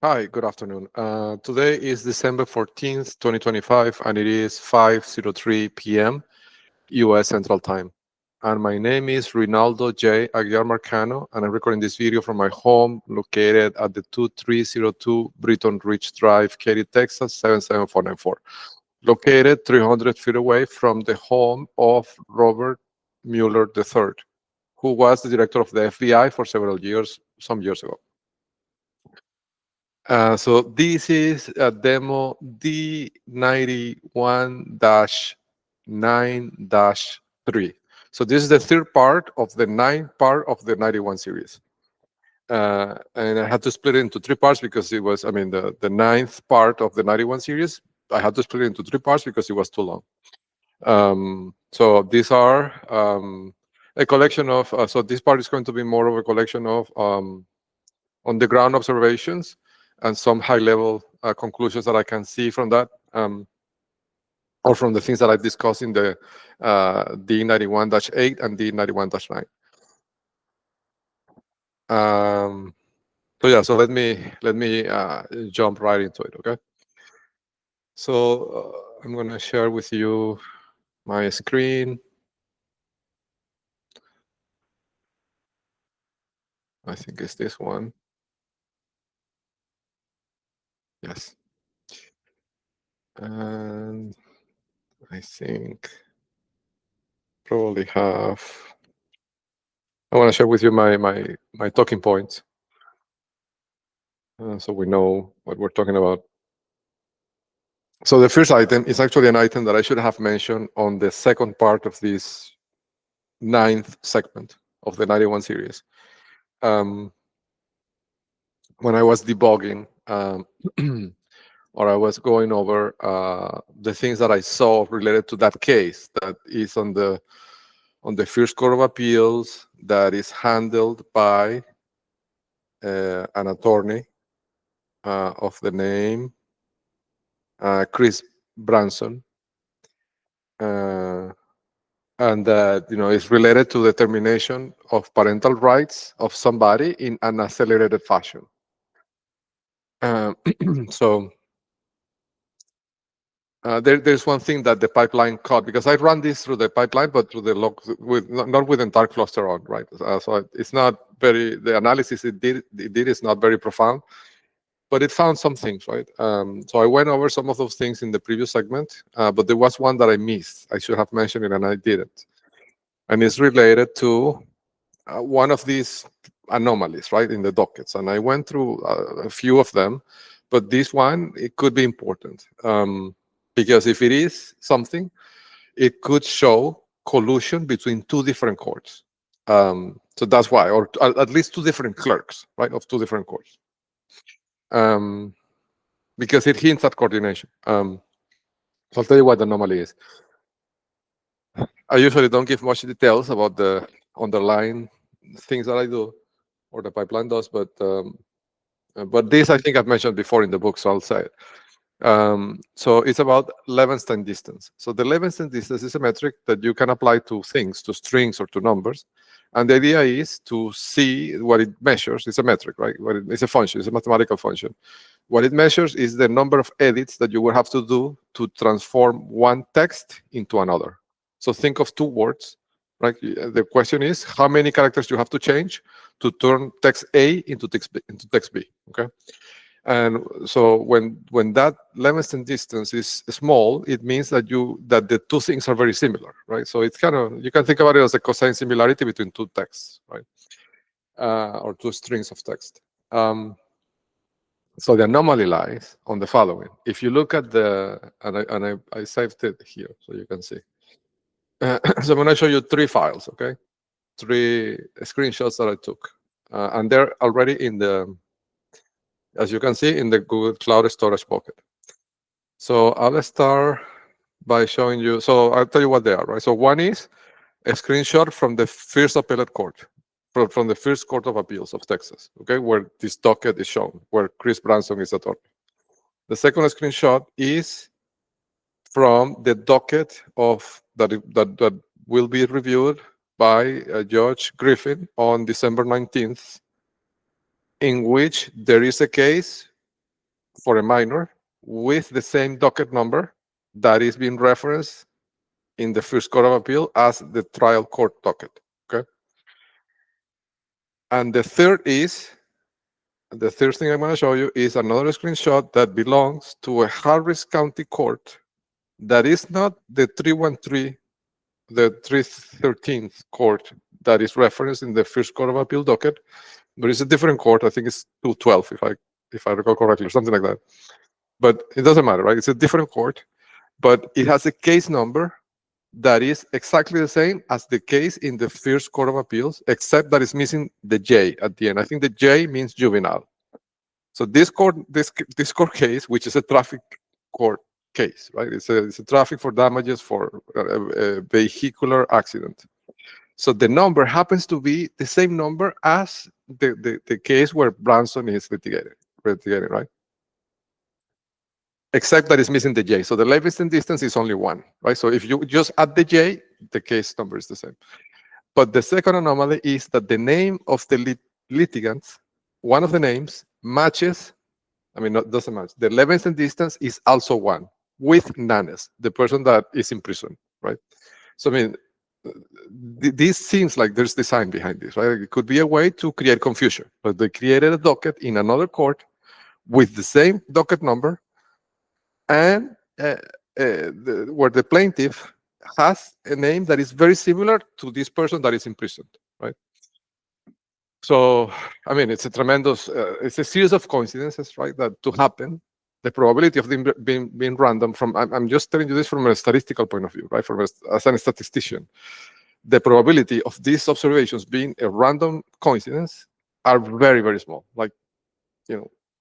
Hi, good afternoon. Today is December 14th, 2025, and it is 5:03 p.m. U.S. Central Time. And my name is Rinaldo J. Aguiar Marcano, and I'm recording this video from my home located at the 2302 Britton Ridge Drive, Katy, Texas, 77494, located 300 feet away from the home of Robert Mueller III, who was the director of the FBI for several years, some years ago. So this is a demo D91-9-3. So this is the third part of the 9-part of the 91 series. And I had to split it into 3 parts because it was, the 9th part of the 91 series, I had to split it into 3 parts because it was too long. So these are a collection of, so this part is going to be more of a collection of on-the-ground observations and some high-level conclusions that I can see from that, or from the things that I've discussed in the D91-8 and D91-9. So yeah, so let me jump right into it, okay? So I'm going to share with you my screen. I think it's this one. Yes. And I think probably have, I want to share with you my talking points, so we know what we're talking about. So the first item is actually an item that I should have mentioned on the second part of this 9th segment of the 91 series. When I was debugging, or I was going over the things that I saw related to that case that is on the First Court of Appeals, that is handled by an attorney of the name Chris Branson, and that is related to the termination of parental rights of somebody in an accelerated fashion. So there's one thing that the pipeline caught, because I ran this through the pipeline, but through the log, not with the entire cluster on, right? So it's not very, the analysis it did is not very profound, but it found some things, right? So I went over some of those things in the previous segment, but there was one that I missed. I should have mentioned it, and I didn't. And it's related to one of these anomalies, right, in the dockets. And I went through a few of them, but this one, it could be important. Because if it is something, it could show collusion between 2 different courts. So that's why, or at least 2 different clerks, right, of 2 different courts. Because it hints at coordination. So I'll tell you what the anomaly is. I usually don't give much details about the underlying things that I do, or the pipeline does, but this I think I've mentioned before in the book, so I'll say it. So it's about Levenstein distance. So the Levenstein distance is a metric that you can apply to things, to strings or to numbers. And the idea is to see what it measures. It's a metric, right? It's a function, it's a mathematical function. What it measures is the number of edits that you will have to do to transform one text into another. So think of 2 words, right? The question is how many characters you have to change to turn text A into text B, okay? And so when that Levenstein distance is small, it means that the 2 things are very similar, right? So it's kind of, you can think about it as a cosine similarity between 2 texts, right? Or 2 strings of text. So the anomaly lies on the following. If you look at and I saved it here so you can see. So I'm going to show you 3 files, okay? 3 screenshots that I took, and they're already in the, as you can see, in the Google Cloud Storage bucket. So I'll start by showing you. So I'll tell you what they are, right? So one is a screenshot from the First Appellate Court, from the First Court of Appeals of Texas, okay, where this docket is shown, where Chris Branson is attorney. The second screenshot is from the docket of that will be reviewed by Judge Griffin on December 19th, in which there is a case for a minor with the same docket number that is being referenced in the first court of appeal as the trial court docket. Okay. And the third thing I'm going to show you is another screenshot that belongs to a Harris County court that is not the 313, the 313th court that is referenced in the first court of appeal docket, but it's a different court. I think it's 212, if I recall correctly, or something like that. But it doesn't matter, right? It's a different court, but it has a case number that is exactly the same as the case in the first court of appeals, except that it's missing the J at the end. I think the J means juvenile. So this court case, which is a traffic court case, right? It's a traffic for damages for a vehicular accident. So the number happens to be the same number as the case where Branson is litigating, right? Except that it's missing the J. So the Levingston distance is only 1, right? So if you just add the J, the case number is the same. But the second anomaly is that the name of the litigants, one of the names matches, doesn't match. The Levingston distance is also 1 with Nanez, the person that is in prison, right? So, this seems like there's design behind this, right? It could be a way to create confusion, but they created a docket in another court with the same docket number, and where the plaintiff has a name that is very similar to this person that is imprisoned, right? So, it's a tremendous, it's a series of coincidences, right, that to happen. The probability of them being random I'm just telling you this from a statistical point of view, right, as a statistician. The probability of these observations being a random coincidence are very, very small, like,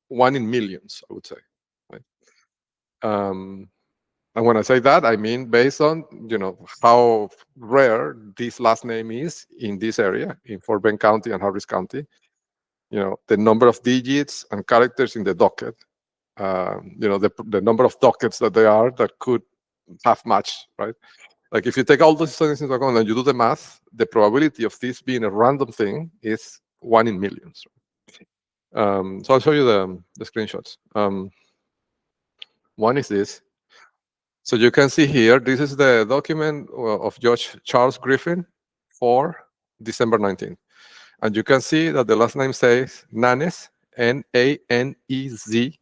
1 in millions, I would say, right? And when I say that, I mean based on, how rare this last name is in this area, in Fort Bend County and Harris County, the number of digits and characters in the docket, the number of dockets that there are that could have matched, right? Like if you take all those things into account and you do the math, the probability of this being a random thing is 1 in millions. So I'll show you the screenshots. One is this. So you can see here, this is the document of Judge Charles Griffin for December 19th. And you can see that the last name says Nanez, Nanez,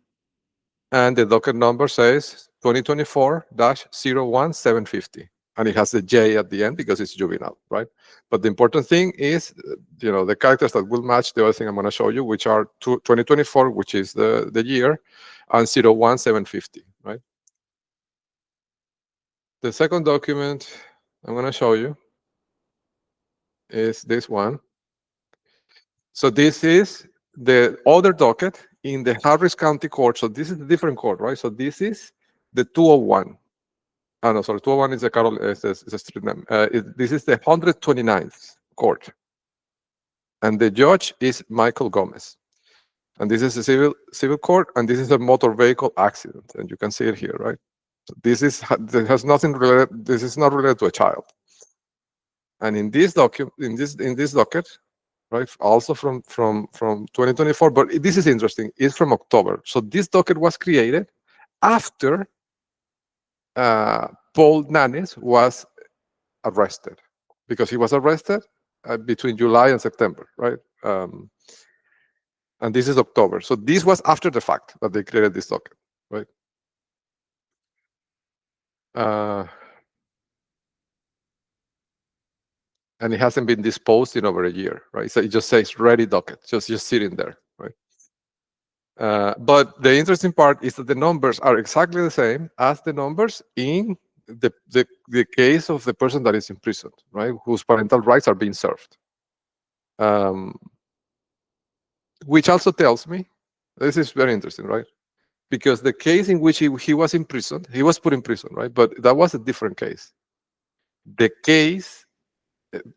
and the docket number says 2024-01750. And it has the J at the end because it's juvenile, right? But the important thing is, the characters that will match the other thing I'm going to show you, which are 2024, which is the year, and 01750, right? The second document I'm going to show you is this one. So this is the other docket in the Harris County Court. So this is a different court, right? So this is the 201. Oh, no, sorry, 201 is a street name. This is the 129th court. And the judge is Michael Gomez. And this is a civil court, and this is a motor vehicle accident. And you can see it here, right? So this has nothing related, this is not related to a child. And in this document, in this docket, right, also from 2024, but this is interesting, it's from October. So this docket was created after Paul Nanez was arrested, because he was arrested between July and September, right? And this is October. So this was after the fact that they created this docket, right? And it hasn't been disposed in over a year, right? So it just says ready docket, just sitting there, right? But the interesting part is that the numbers are exactly the same as the numbers in the case of the person that is imprisoned, right? Whose parental rights are being served. Which also tells me, this is very interesting, right? Because the case in which he was imprisoned, he was put in prison, right? But that was a different case. The case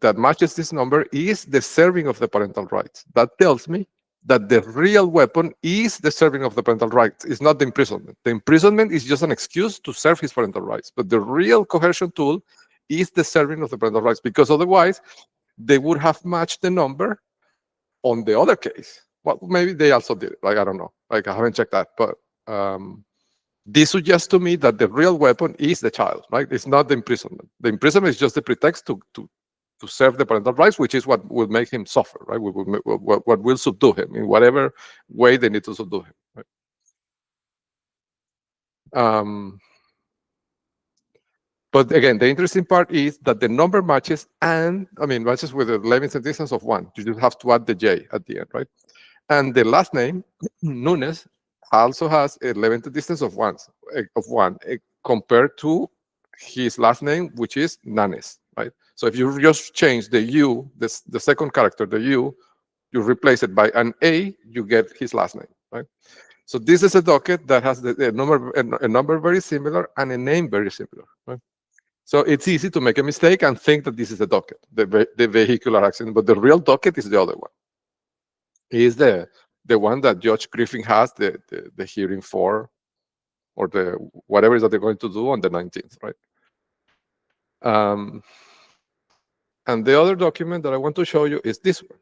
that matches this number is the serving of the parental rights. That tells me that the real weapon is the serving of the parental rights. It's not the imprisonment. The imprisonment is just an excuse to serve his parental rights. But the real coercion tool is the serving of the parental rights, because otherwise they would have matched the number on the other case. Well, maybe they also did it. Like, I don't know. Like, I haven't checked that. But This suggests to me that the real weapon is the child, right? It's not the imprisonment. The imprisonment is just the pretext to serve the parental rights, which is what will make him suffer, right? What will subdue him in whatever way they need to subdue him, right? But again, the interesting part is that the number matches, and I mean matches with the Levinson distance of 1. You just have to add the J at the end, right? And the last name, Nunes, also has a Levinson distance of 1, compared to his last name, which is Nanez, right? So if you just change the U, the second character, the U, you replace it by an A, you get his last name, right? So this is a docket that has a number very similar and a name very similar, right? So it's easy to make a mistake and think that this is a docket, the vehicular accident, but the real docket is the other one. It is the one that Judge Griffin has the hearing for, or the whatever it is that they're going to do on the 19th, right? And the other document that I want to show you is this one.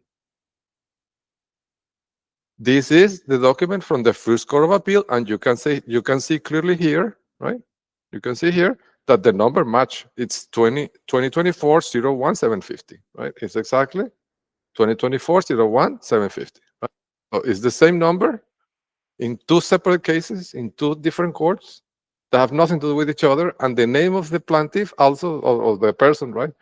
This is the document from the first court of appeal, and you can see clearly here, right? You can see here that the number match. It's 2024-01-750, right? It's exactly 2024-01-750. Right? So it's the same number in 2 separate cases in 2 different courts that have nothing to do with each other, and the name of the plaintiff also, or the person, right,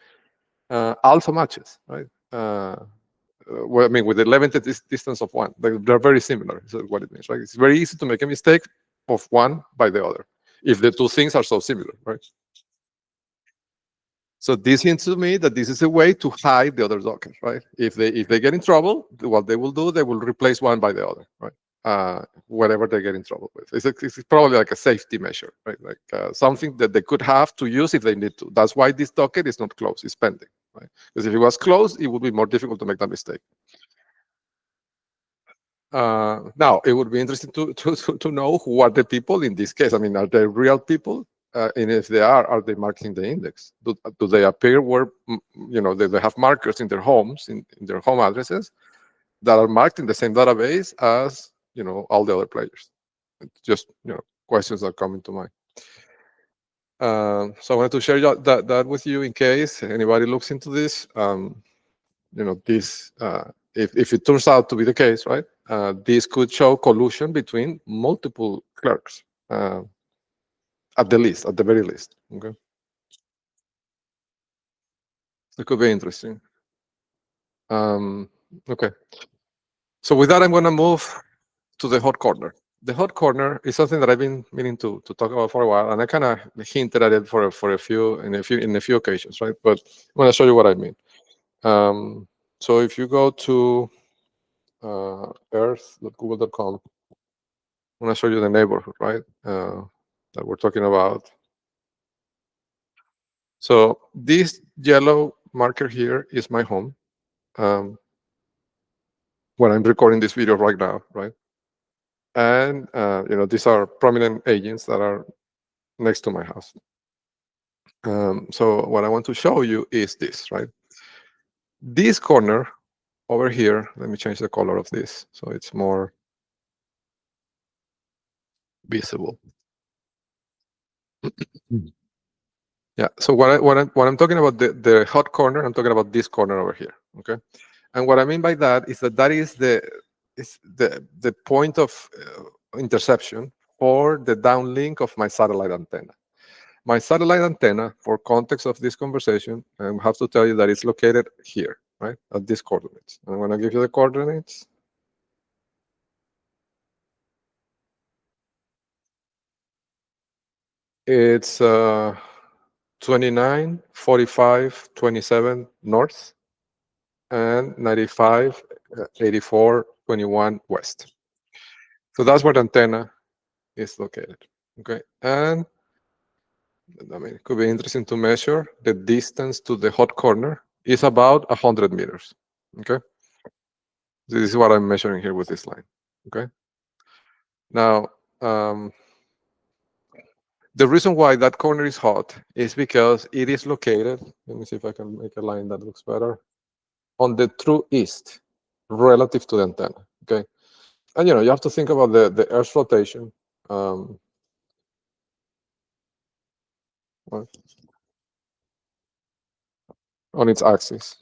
also matches, right? Well, I mean, with the limited distance of 1, they're very similar. Is what it means, right? It's very easy to make a mistake of one by the other if the 2 things are so similar, right? So this hints to me that this is a way to hide the other docket, right? If they get in trouble, what they will do, they will replace one by the other, right? Whatever they get in trouble with. It's probably like a safety measure, right? Like something that they could have to use if they need to. That's why this docket is not closed, it's pending, right? Because if it was closed, it would be more difficult to make that mistake. Now, it would be interesting to know who are the people in this case. I mean, are they real people? And if they are they marking the index? Do they appear where, they have markers in their homes, in their home addresses, that are marked in the same database as, all the other players? It's just, questions that come into mind. So I wanted to share that with you in case anybody looks into this. This, if it turns out to be the case, right, this could show collusion between multiple clerks, at the very least. Okay, it could be interesting. Okay, so with that, I'm going to move to the hot corner. The hot corner is something that I've been meaning to talk about for a while, and I kind of hinted at it for a few occasions, right? But I'm going to show you what I mean. So if you go to earth.google.com, I'm going to show you the neighborhood, right, that we're talking about. So this yellow marker here is my home, when I'm recording this video right now, right? And these are prominent agents that are next to my house. So what I want to show you is this, right? This corner over here, let me change the color of this so it's more visible. Yeah, so what I'm talking about, the hot corner, I'm talking about this corner over here, okay? And what I mean by that is that is the point of interception for the downlink of my satellite antenna. My satellite antenna, for context of this conversation, I have to tell you that it's located here, right, at these coordinates. I'm going to give you the coordinates. It's 29, 45, 27 north, and 95, 84, 21 west. So that's where the antenna is located. Okay, and I mean, it could be interesting to measure the distance to the hot corner is about 100 meters. Okay, this is what I'm measuring here with this line. Okay, now the reason why that corner is hot is because it is located, let me see if I can make a line that looks better, on the true east relative to the antenna. Okay, and you have to think about the Earth's rotation. well, on its axis.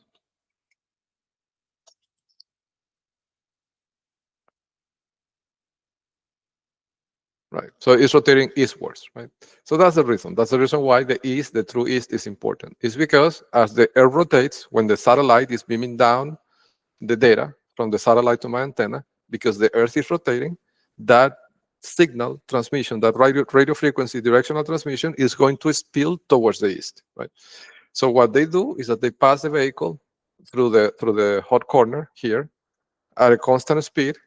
Right. So it's rotating eastwards, right? So that's the reason. That's the reason why the east, the true east, is important. It's because as the Earth rotates, when the satellite is beaming down the data from the satellite to my antenna, because the Earth is rotating, that signal transmission, that radio frequency directional transmission, is going to spill towards the east, right? So what they do is that they pass the vehicle through the hot corner here at a constant speed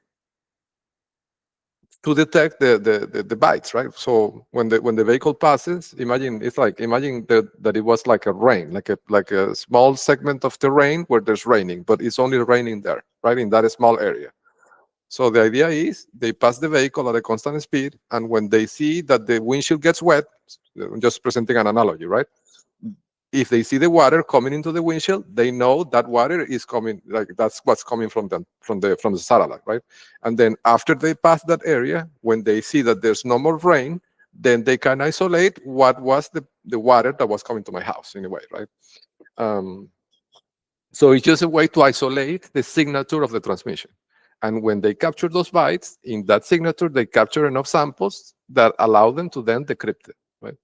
to detect the bites, right? So when the vehicle passes, imagine that it was like a rain, like a small segment of terrain where there's raining, but it's only raining there, right, in that small area. So the idea is they pass the vehicle at a constant speed, and when they see that the windshield gets wet, I'm just presenting an analogy, right? If they see the water coming into the windshield, they know that water is coming, like that's what's coming from them, from the satellite, right? And then after they pass that area, when they see that there's no more rain, then they can isolate what was the water that was coming to my house in a way, right? So it's just a way to isolate the signature of the transmission. And when they capture those bytes, in that signature, they capture enough samples that allow them to then decrypt it, right?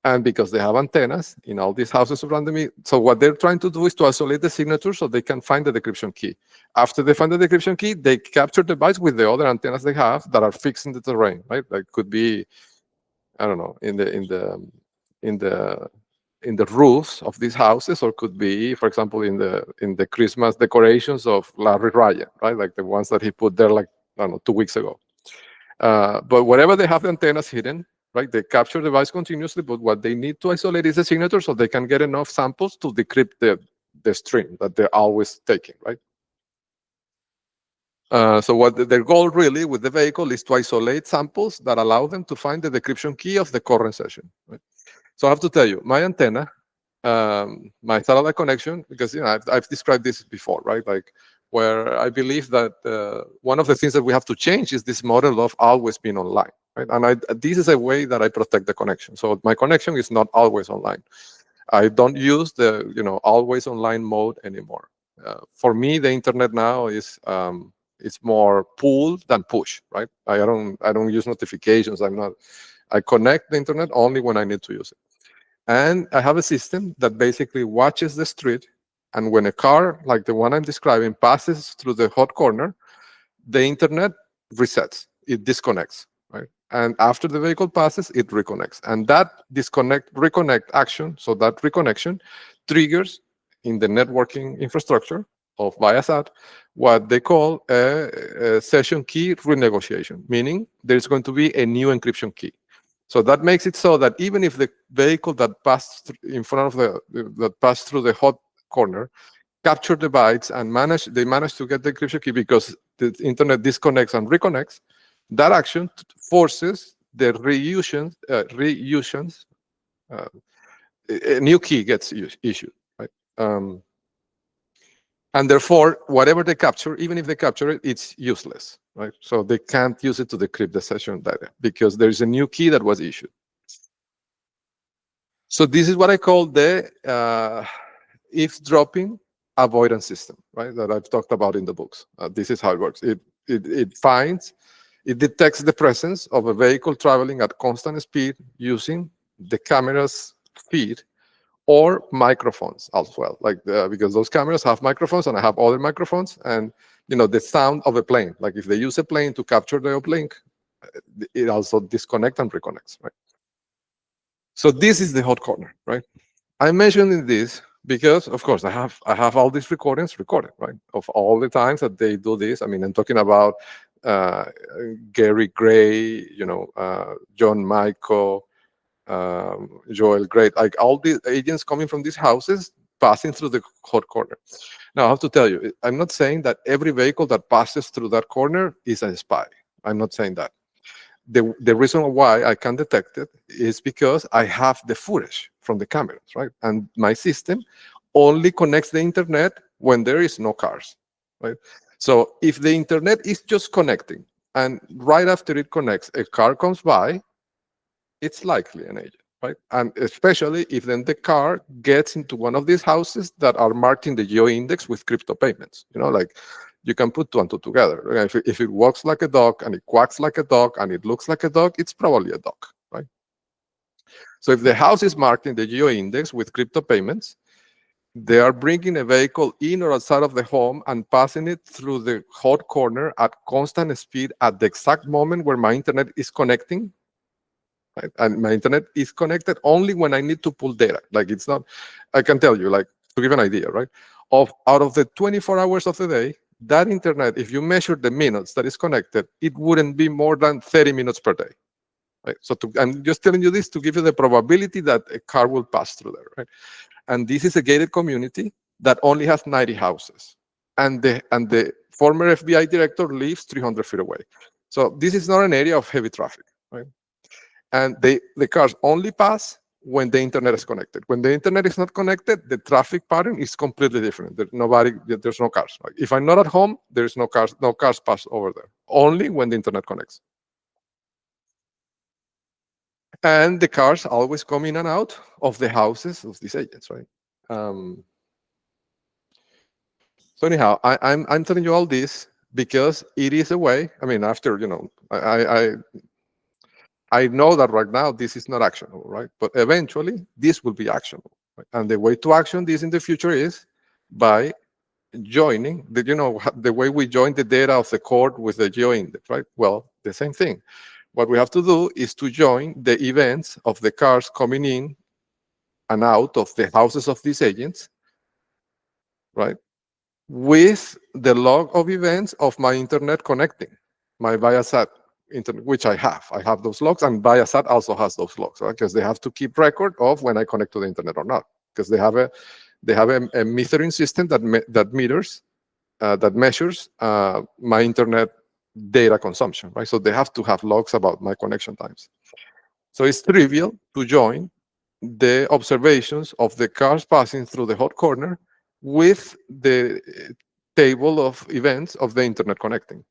And because they have antennas in all these houses around me, so what they're trying to do is to isolate the signature so they can find the decryption key. After they find the decryption key, they capture the bytes with the other antennas they have that are fixed in the terrain, right? Like could be, I don't know, in the roofs of these houses, or could be, for example, in the Christmas decorations of Larry Ryan, right? Like the ones that he put there, like, I don't know, 2 weeks ago. But wherever they have the antennas hidden, right, they capture the device continuously, but what they need to isolate is the signature so they can get enough samples to decrypt the stream that they're always taking, right? So what their goal really with the vehicle is to isolate samples that allow them to find the decryption key of the current session, right? So I have to tell you, my antenna, my satellite connection, because I've described this before, right? Like where I believe that one of the things that we have to change is this model of always being online, right? And this is a way that I protect the connection. So my connection is not always online. I don't use the always online mode anymore. For me, the internet now is it's more pull than push, right? I don't use notifications. I connect the internet only when I need to use it. And I have a system that basically watches the street. And when a car like the one I'm describing passes through the hot corner, the internet resets, it disconnects, right? And after the vehicle passes, it reconnects. And that reconnect action, so that reconnection triggers in the networking infrastructure of Viasat what they call a session key renegotiation, meaning there's going to be a new encryption key. So that makes it so that even if the vehicle that passed in front of that passed through the hot corner captured the bytes and they managed to get the encryption key because the internet disconnects and reconnects, that action forces the reustions. A new key gets issued, right? And therefore, whatever they capture, even if they capture it, it's useless, right? So they can't use it to decrypt the session data because there is a new key that was issued. So this is what I call the eavesdropping avoidance system, right? That I've talked about in the books. This is how it works. It detects the presence of a vehicle traveling at constant speed using the camera's feed or microphones as well, like because those cameras have microphones and I have other microphones, and the sound of a plane. Like if they use a plane to capture the uplink, it also disconnects and reconnects, right? So this is the hot corner, right? I'm mentioning this because, of course, I have all these recordings recorded, right, of all the times that they do this. I mean, I'm talking about Gary Gray, John Michael, Joel Gray, like all the agents coming from these houses passing through the hot corner. Now, I have to tell you, I'm not saying that every vehicle that passes through that corner is a spy. I'm not saying that. The reason why I can detect it is because I have the footage from the cameras, right? And my system only connects the internet when there is no cars, right? So if the internet is just connecting And right after it connects, a car comes by, it's likely an agent, right? And especially if then the car gets into one of these houses that are marked in the geo-index with crypto payments. Like you can put two and two together. If it walks like a dog and it quacks like a dog and it looks like a dog, it's probably a dog, right? So if the house is marked in the geo-index with crypto payments, they are bringing a vehicle in or outside of the home and passing it through the hot corner at constant speed at the exact moment where my internet is connecting. Right? And my internet is connected only when I need to pull data. Like it's not, I can tell you, like to give an idea, right? Out of the 24 hours of the day, that internet, if you measure the minutes that is connected, it wouldn't be more than 30 minutes per day. Right? So I'm just telling you this to give you the probability that a car will pass through there, right? And this is a gated community that only has 90 houses. And the former FBI director lives 300 feet away. So this is not an area of heavy traffic, right? And the cars only pass when the internet is connected. When the internet is not connected, the traffic pattern is completely different. There's no cars. Right? If I'm not at home, there's no cars pass over there. Only when the internet connects. And the cars always come in and out of the houses of these agents, right? So anyhow, I'm telling you all this because it is a way. I mean, after I know that right now this is not actionable, right? But eventually this will be actionable. Right? And the way to action this in the future is by joining the way we join the data of the court with the geo-index, right? Well, the same thing. What we have to do is to join the events of the cars coming in and out of the houses of these agents, right? With the log of events of my internet connecting, my Viasat internet, which I have. I have those logs, and Viasat also has those logs, right? Because they have to keep record of when I connect to the internet or not, because they have a metering system that measures my internet data consumption, right? So they have to have logs about my connection times. So it's trivial to join the observations of the cars passing through the hot corner with the table of events of the internet connecting,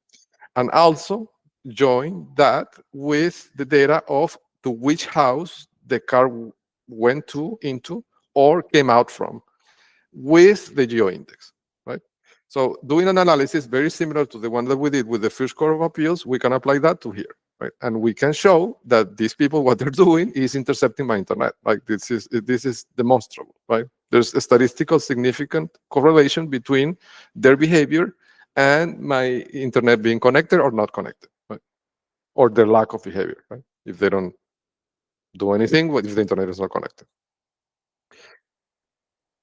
and also join that with the data of to which house the car went into or came out from with the geo-index, right? So doing an analysis very similar to the one that we did with the first Court of Appeals, we can apply that to here, right? And we can show that these people, what they're doing is intercepting my internet. Like this is demonstrable, right? There's a statistical significant correlation between their behavior and my internet being connected or not connected, right? Or their lack of behavior, right? If they don't do anything, if the internet is not connected.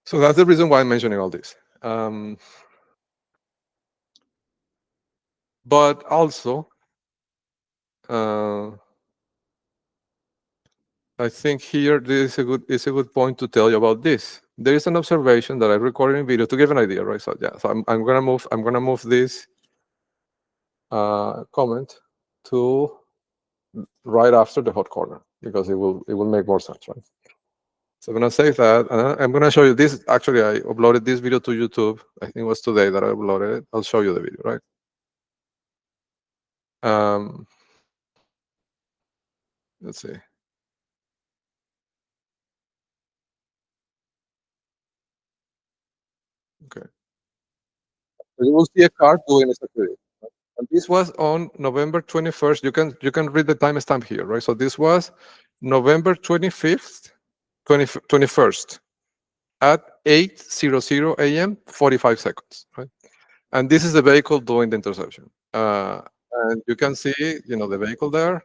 So that's the reason why I'm mentioning all this. But also, I think here this is a good point to tell you about this. There is an observation that I recorded in video to give an idea, right? So yeah, so I'm gonna move this comment to right after the hot corner because it will make more sense, right? So I'm gonna save that, and I'm gonna show you this. Actually, I uploaded this video to YouTube. I think it was today that I uploaded it. I'll show you the video, right? Let's see. Okay. So you will see a car doing exactly this. Right? And this was on November 21st. You can read the timestamp here, right? So this was November 25th, 21st at 8:00 a.m. 45 seconds, right? And this is the vehicle doing the interception. And you can see, the vehicle there.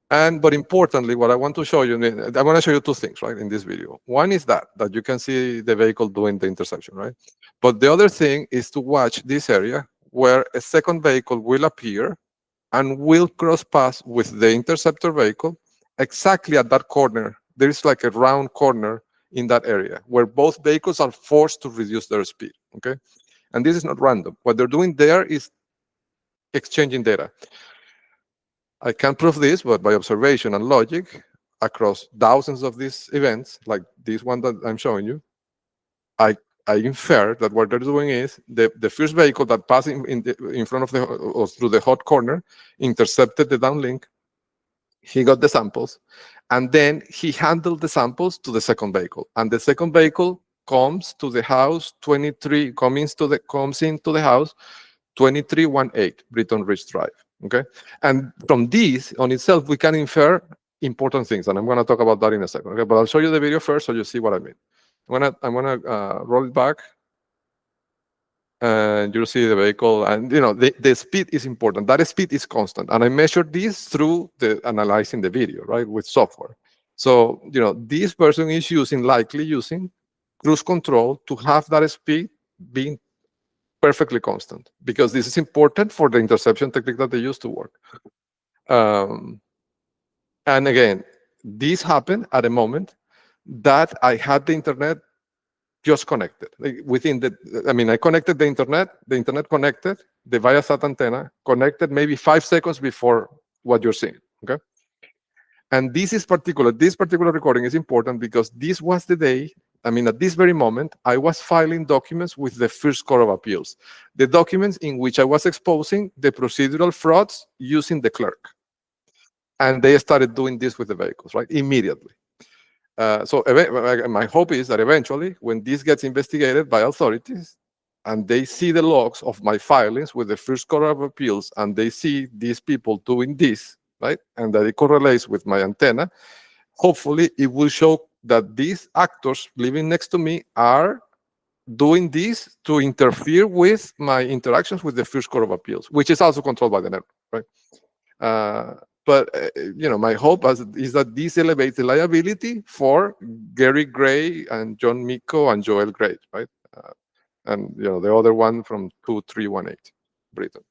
But importantly, what I want to show you, I want to show you two things, right, in this video. One is that you can see the vehicle doing the interception, right? But the other thing is to watch this area where a second vehicle will appear and will cross paths with the interceptor vehicle exactly at that corner. There is like a round corner in that area where both vehicles are forced to reduce their speed, okay? And this is not random. What they're doing there is exchanging data. I can't prove this, but by observation and logic, across thousands of these events, like this one that I'm showing you, I I infer that what they're doing is the first vehicle that passed in front of the or through the hot corner intercepted the downlink. He got the samples, and then he handled the samples to the second vehicle, and the second vehicle comes to the house 23, comes into the house 2318 Britton Ridge Drive. Okay, and from this on itself, we can infer important things, and I'm going to talk about that in a second. Okay, but I'll show you the video first so you see what I mean. I'm gonna roll it back, and you'll see the vehicle. And the speed is important. That speed is constant, and I measured this through the analyzing the video, right, with software. So this person is likely using cruise control to have that speed being perfectly constant, because this is important for the interception technique that they use to work. And again, this happened at a moment that I had the internet just connected. I connected the internet connected, the Viasat antenna connected maybe 5 seconds before what you're seeing, okay? And this particular recording is important because this was the day, at this very moment, I was filing documents with the First Court of Appeals, the documents in which I was exposing the procedural frauds using the clerk. And they started doing this with the vehicles, right, immediately. So my hope is that eventually, when this gets investigated by authorities, and they see the logs of my filings with the First Court of Appeals, and they see these people doing this, right, and that it correlates with my antenna, hopefully it will show that these actors living next to me are doing this to interfere with my interactions with the First Court of Appeals, which is also controlled by the network, right? But my hope is that this elevates the liability for Gary Gray and John Miko and Joel Gray, right? And the other one from 2318, Britain.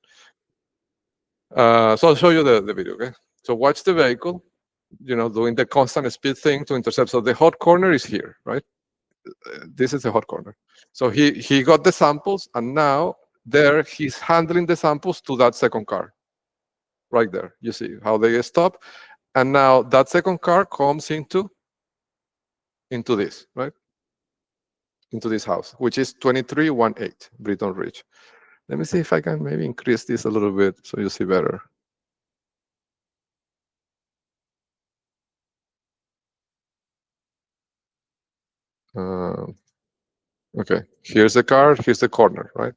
So I'll show you the video, okay? So watch the vehicle, doing the constant speed thing to intercept. So the hot corner is here, right? This is the hot corner. So he got the samples, and now there he's handling the samples to that second car. Right there, you see how they stop, and now that second car comes into this, right, into this house, which is 2318 Britton Ridge. Let me see if I can maybe increase this a little bit so you see better. Okay, here's the car, here's the corner, right?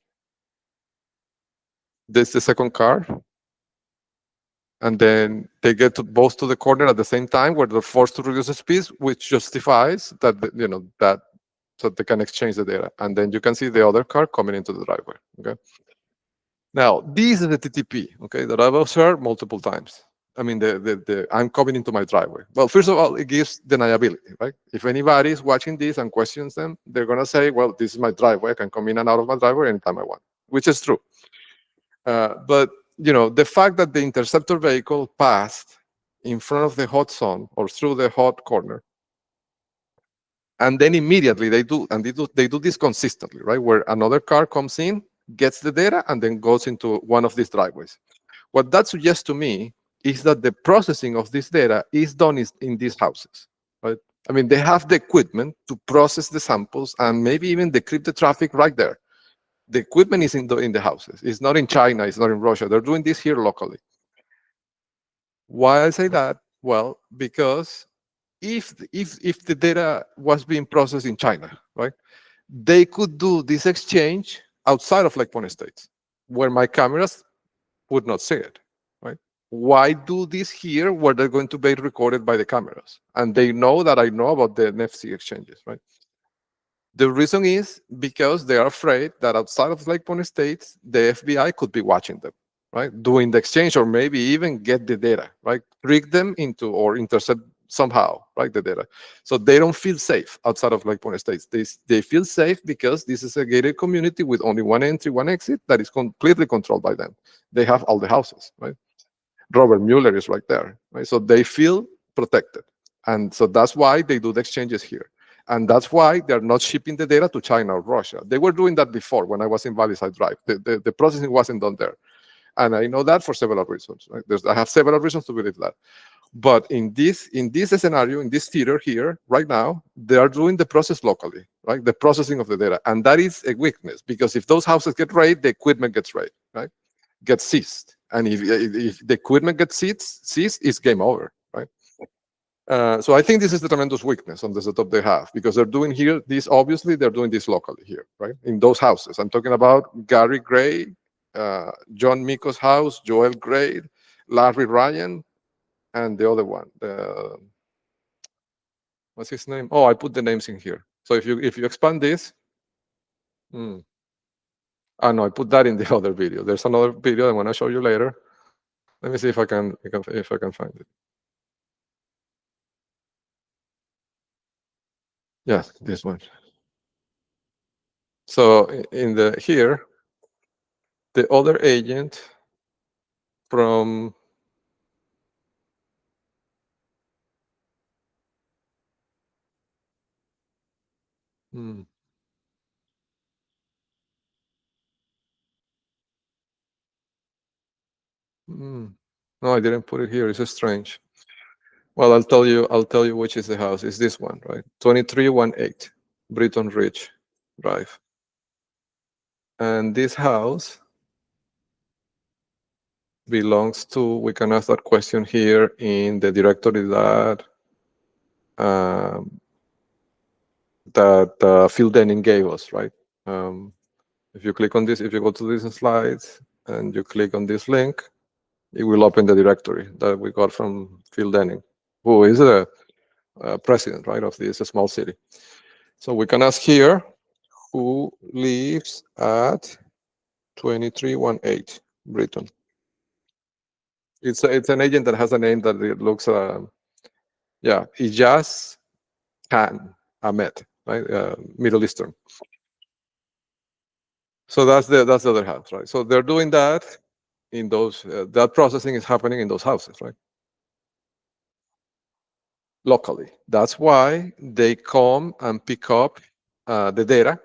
This is the second car. And then they get both to the corner at the same time, where they're forced to reduce the speed, which justifies that, so they can exchange the data. And then you can see the other car coming into the driveway. Okay. Now, this is the TTP, okay, that I've observed multiple times. I'm coming into my driveway. Well, first of all, it gives deniability, right? If anybody is watching this and questions them, they're going to say, well, this is my driveway. I can come in and out of my driveway anytime I want, which is true. But the fact that the interceptor vehicle passed in front of the hot zone or through the hot corner, and then immediately they do this consistently, right? Where another car comes in, gets the data, and then goes into one of these driveways. What that suggests to me is that the processing of this data is done in these houses, right? They have the equipment to process the samples and maybe even decrypt the traffic right there. The equipment is in the houses. It's not in China. It's not in Russia. They're doing this here locally. Why I say that? Well, because if the data was being processed in China, right, they could do this exchange outside of Lake Point State, where my cameras would not see it, right? Why do this here, where they're going to be recorded by the cameras, and they know that I know about the NFC exchanges, right? The reason is because they are afraid that outside of Lake Point State, the FBI could be watching them, right? Doing the exchange, or maybe even get the data, right? Trick them into or intercept somehow, right, the data. So they don't feel safe outside of Lake Point State. They feel safe because this is a gated community with only one entry, one exit that is completely controlled by them. They have all the houses, right? Robert Mueller is right there, right? So they feel protected. And so that's why they do the exchanges here. And that's why they're not shipping the data to China or Russia. They were doing that before when I was in Valleyside Drive. The processing wasn't done there. And I know that for several reasons. Right? I have several reasons to believe that. But in this scenario, in this theater here, right now, they are doing the process locally, right? The processing of the data, and that is a weakness because if those houses get raided, the equipment gets raided, right? Gets seized, and if the equipment gets seized, it's game over, right? So I think this is the tremendous weakness on the setup they have because they're doing here this obviously they're doing this locally here, right? In those houses, I'm talking about Gary Gray, John Miko's house, Joel Gray, Larry Ryan, and the other one, what's his name? Oh, I put the names in here. So if you expand this, no, I put that in the other video. There's another video I'm going to show you later. Let me see if I can find it. Yes, this one. So in the here, the other agent from no, I didn't put it here. It's strange. Well, I'll tell you which is the house. It's this one, right? 2318 Britton Ridge Drive. And this house belongs to, we can ask that question here in the directory that Phil Denning gave us, right? If you click on this, if you go to these slides and you click on this link, it will open the directory that we got from Phil Denning, who is the president, right, of this small city. So we can ask here, who lives at 2318 Britton? It's an agent that has a name that it looks, yeah, Ijaz Khan Ahmed, right, Middle Eastern. So that's the other house, right? So they're doing that in those. That processing is happening in those houses, right? Locally. That's why they come and pick up the data,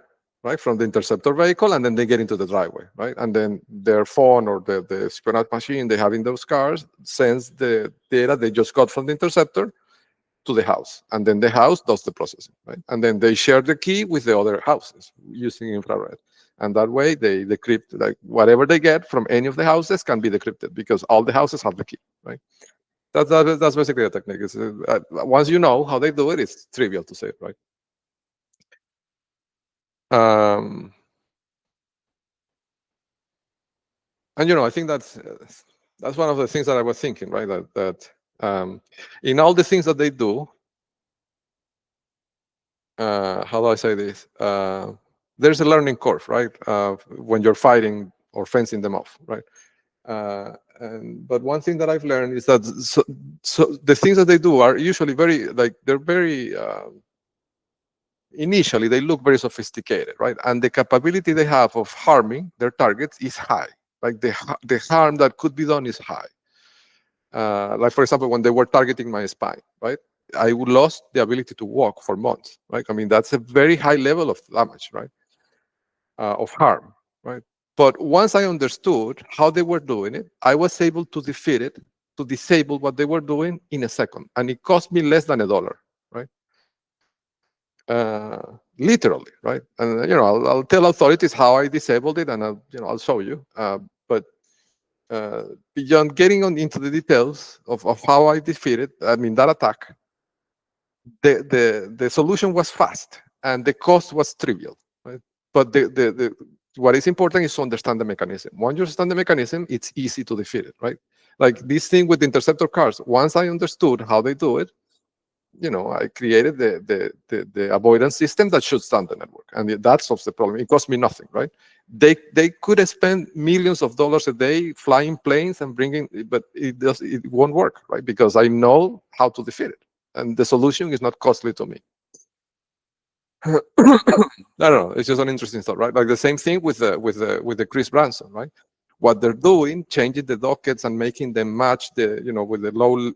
right, from the interceptor vehicle, and then they get into the driveway, right? And then their phone or the espionage machine they have in those cars sends the data they just got from the interceptor to the house, and then the house does the processing, right? And then they share the key with the other houses using infrared, and that way they decrypt, like whatever they get from any of the houses can be decrypted because all the houses have the key, right? That's basically the technique. It's, once you know how they do it, it's trivial to say it, right? And I think that's one of the things that I was thinking, right? That in all the things that they do, how do I say this? There's a learning curve, right? When you're fighting or fencing them off, right? But one thing that I've learned is that so the things that they do are usually very, like, they're very initially they look very sophisticated, right? And the capability they have of harming their targets is high. Like the harm that could be done is high. Like, for example, when they were targeting my spine, right? I lost the ability to walk for months, right? I mean, that's a very high level of damage, right? Of harm, right? But once I understood how they were doing it, I was able to defeat it, to disable what they were doing in a second. And it cost me less than $1, right? Literally, right? And I'll tell authorities how I disabled it, and I'll show you. But beyond getting into the details of how I defeated, I mean, that attack, the solution was fast and the cost was trivial, right? But what is important is to understand the mechanism. Once you understand the mechanism, it's easy to defeat it, right? Like this thing with interceptor cars. Once I understood how they do it, I created the avoidance system that shuts down the network, and that solves the problem. It cost me nothing, right? They could spend millions of dollars a day flying planes and bringing, but it won't work, right? Because I know how to defeat it, and the solution is not costly to me. I don't know. It's just an interesting thought, right? Like the same thing with the Chris Branson, right? What they're doing, changing the dockets and making them match the, with the low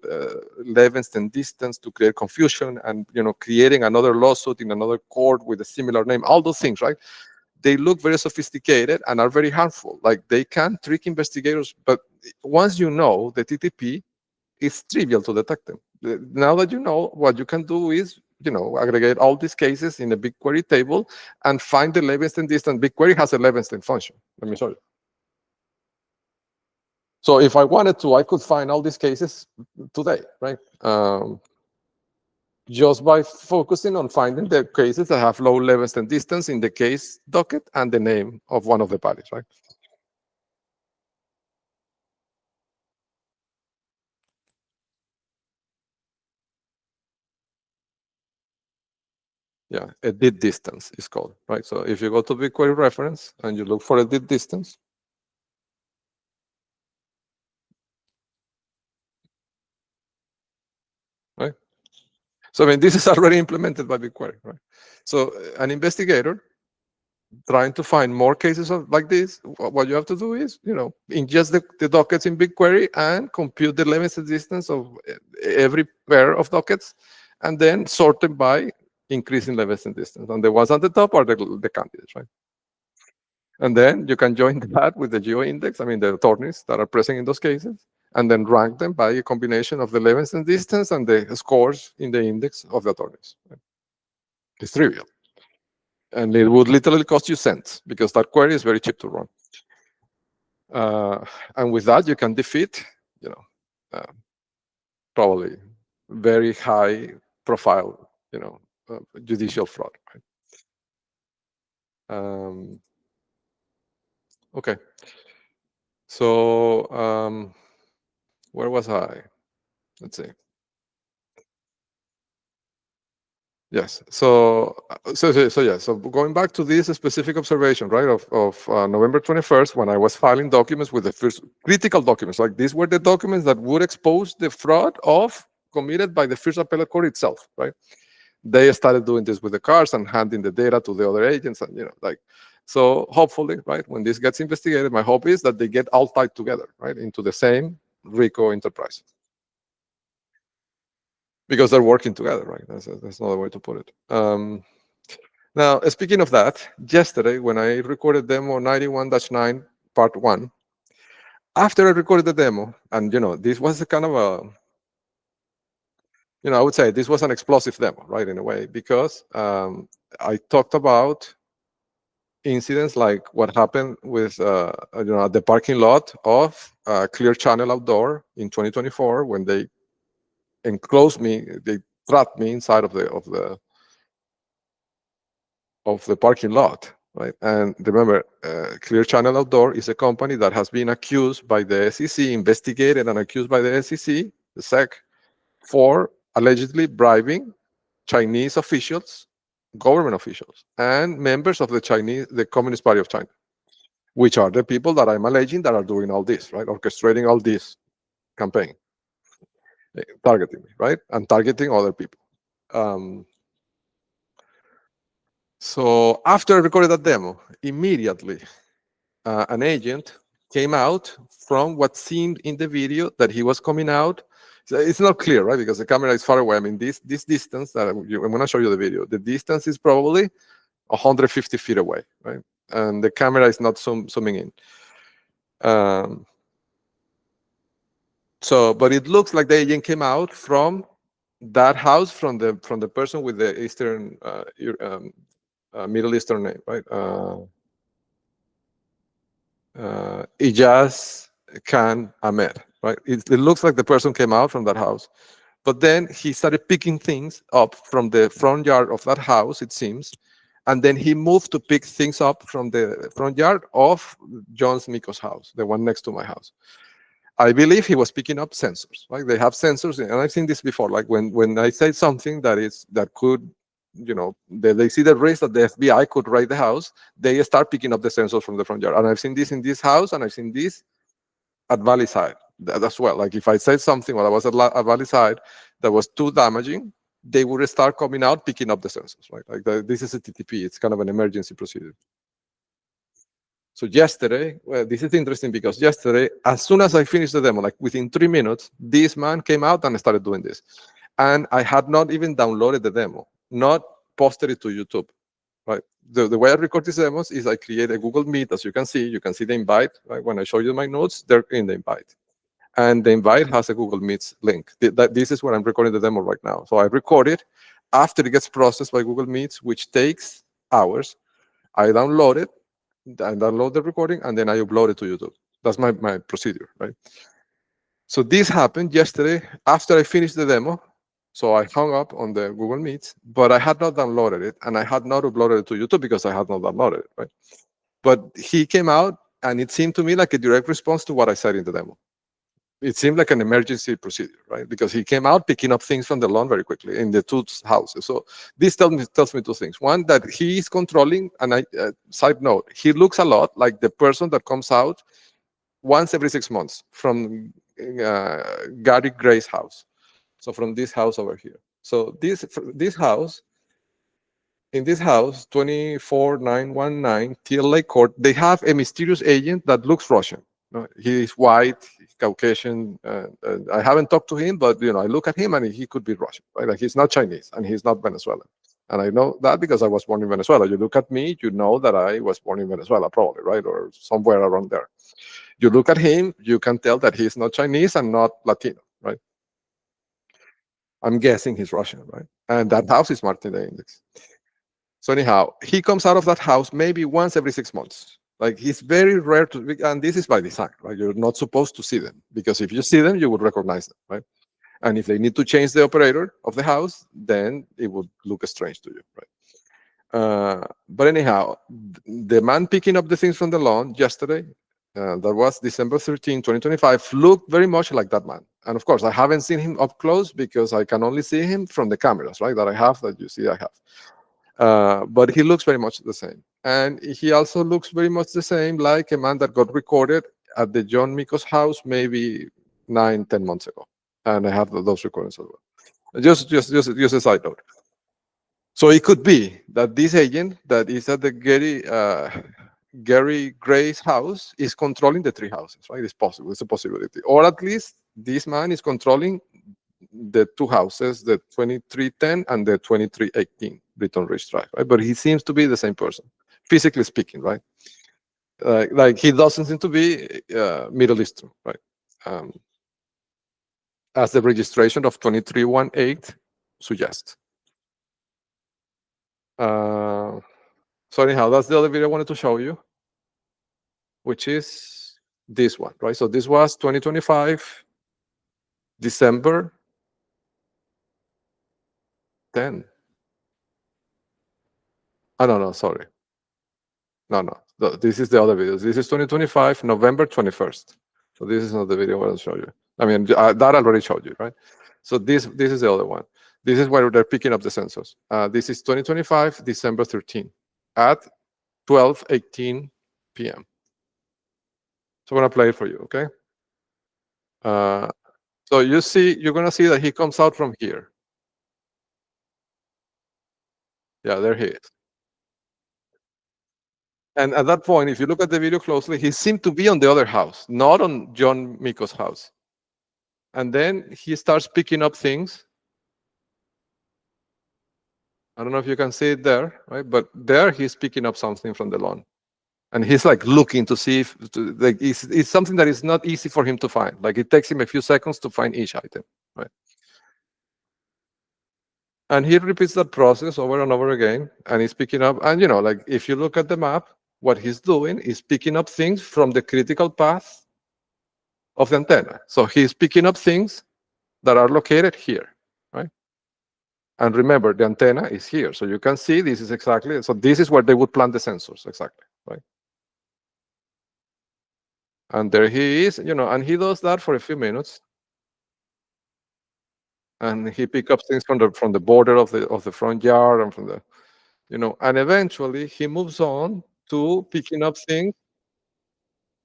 levels and distance to create confusion, and creating another lawsuit in another court with a similar name. All those things, right? They look very sophisticated and are very harmful. Like they can trick investigators, but once you know the TTP, it's trivial to detect them. Now that you know, what you can do is, aggregate all these cases in a BigQuery table and find the Levenstein distance. BigQuery has a Levenstein function. Let me show you. So if I wanted to, I could find all these cases today, right? Just by focusing on finding the cases that have low Levenstein distance in the case docket and the name of one of the parties, right? Yeah, a did distance is called, right? So if you go to BigQuery reference and you look for a did distance, right? So I mean, this is already implemented by BigQuery, right? So an investigator trying to find more cases of like this, what you have to do is, ingest the dockets in BigQuery and compute the Levenstein distance of every pair of dockets, and then sort them by increasing Levenstein distance. And the ones at the top are the candidates, right? And then you can join that with the geo-index, I mean, the attorneys that are present in those cases, and then rank them by a combination of the Levenstein distance and the scores in the index of the attorneys. Right? It's trivial. And it would literally cost you cents because that query is very cheap to run. And with that, you can defeat, probably very high profile, judicial fraud. Right? Okay. So where was I? Let's see. Yes. So going back to this specific observation, right, of November 21st, when I was filing documents with the first critical documents, like these were the documents that would expose the fraud committed by the First Appellate Court itself, right? They started doing this with the cars and handing the data to the other agents, and so hopefully, right, when this gets investigated, my hope is that they get all tied together, right, into the same RICO enterprise. Because they're working together, right? That's another way to put it. Now, speaking of that, yesterday when I recorded demo 91-9 part 1, after I recorded the demo, and this was a kind of I would say this was an explosive demo, right, in a way, because I talked about incidents like what happened with at the parking lot of Clear Channel Outdoor in 2024 when they enclosed me, they trapped me inside of the parking lot, right? And remember, Clear Channel Outdoor is a company that has been accused by the SEC, investigated and accused by the SEC, the SEC, for allegedly bribing Chinese officials, government officials, and members of the Communist Party of China, which are the people that I'm alleging that are doing all this, right? Orchestrating all this campaign, targeting me, right? And targeting other people. So after I recorded that demo, immediately an agent came out from what seemed in the video that he was coming out. So it's not clear, right? Because the camera is far away. I mean, this distance that I'm going to show you the video. The distance is probably 150 feet away, right? And the camera is not zooming in. But it looks like the agent came out from that house, from the person with the Eastern, Middle Eastern name, right? Ijaz Khan Ahmed, right? It looks like the person came out from that house. But then he started picking things up from the front yard of that house, it seems. And then he moved to pick things up from the front yard of John Miko's house, the one next to my house. I believe he was picking up sensors, right? They have sensors, and I've seen this before. Like when I say something that could, they see the risk that the FBI could raid the house, they start picking up the sensors from the front yard. And I've seen this in this house, and I've seen this at Valley Side as well. Like if I said something while I was at Valley Side that was too damaging, they would start coming out picking up the sensors, right? Like this is a TTP. It's kind of an emergency procedure. So yesterday, well, this is interesting because yesterday, as soon as I finished the demo, like within 3 minutes, this man came out and started doing this. And I had not even downloaded the demo, not posted it to YouTube, right? The way I record these demos is I create a Google Meet, as you can see the invite, right? When I show you my notes, they're in the invite. And the invite has a Google Meets link. This is where I'm recording the demo right now. So I record it. After it gets processed by Google Meets, which takes hours, I download it, I download the recording, and then I upload it to YouTube. That's my procedure, right? So this happened yesterday after I finished the demo. So I hung up on the Google Meets, but I had not downloaded it, and I had not uploaded it to YouTube because I had not downloaded it, right? But he came out, and it seemed to me like a direct response to what I said in the demo. It seemed like an emergency procedure, right? Because he came out picking up things from the lawn very quickly in the two houses. So this tells me two things. One, that he is controlling, and side note, he looks a lot like the person that comes out once every 6 months from Gary Gray's house. So from this house over here. So this house, in this house, 24919 TLA Court, they have a mysterious agent that looks Russian. He is white, he's Caucasian. I haven't talked to him, but I look at him and he could be Russian, right? Like, he's not Chinese and he's not Venezuelan. And I know that because I was born in Venezuela. You look at me, you know that I was born in Venezuela, probably, right? Or somewhere around there. You look at him, you can tell that he's not Chinese and not Latino, right? I'm guessing he's Russian, right? And that house is marked in the index. So anyhow, he comes out of that house maybe once every 6 months. Like, he's very rare to, and this is by design, right? You're not supposed to see them, because if you see them, you would recognize them, right? And if they need to change the operator of the house, then it would look strange to you, right? But anyhow, the man picking up the things from the lawn yesterday, that was December 13, 2025, looked very much like that man. And of course, I haven't seen him up close because I can only see him from the cameras, right? That you see I have. But he looks very much the same. And he also looks very much the same like a man that got recorded at the John Miko's house maybe 9-10 months ago. And I have those recordings as well. Just a side note. So it could be that this agent that is at the Gary Gray's house is controlling the three houses, right? It's possible. It's a possibility. Or at least this man is controlling the two houses, the 2310 and the 2318 Britton Ridge Drive, right? But he seems to be the same person, physically speaking, right? Like he doesn't seem to be Middle Eastern, right? As the registration of 2318 suggests. So anyhow, that's the other video I wanted to show you, which is this one, right? So this was 2025, December 10. Oh, no, sorry. No. This is the other video. This is 2025, November 21st. So this is not the video I'll show you. I mean, that I already showed you, right? So this is the other one. This is where they're picking up the sensors. This is 2025, December 13 at 12:18 p.m. So I'm gonna play it for you, okay? So you're gonna see that he comes out from here. Yeah, there he is. And at that point, if you look at the video closely, he seemed to be on the other house, not on John Miko's house. And then he starts picking up things. I don't know if you can see it there, right? But there he's picking up something from the lawn. And he's like looking to see if like it's something that is not easy for him to find. Like, it takes him a few seconds to find each item, right? And he repeats that process over and over again, and he's picking up. And like, if you look at the map, what he's doing is picking up things from the critical path of the antenna. So he's picking up things that are located here, right? And remember, the antenna is here, so you can see this is exactly. So this is where they would plant the sensors, exactly, right? And there he is, and he does that for a few minutes. And he picks up things from the border of the front yard and from the, and eventually he moves on to picking up things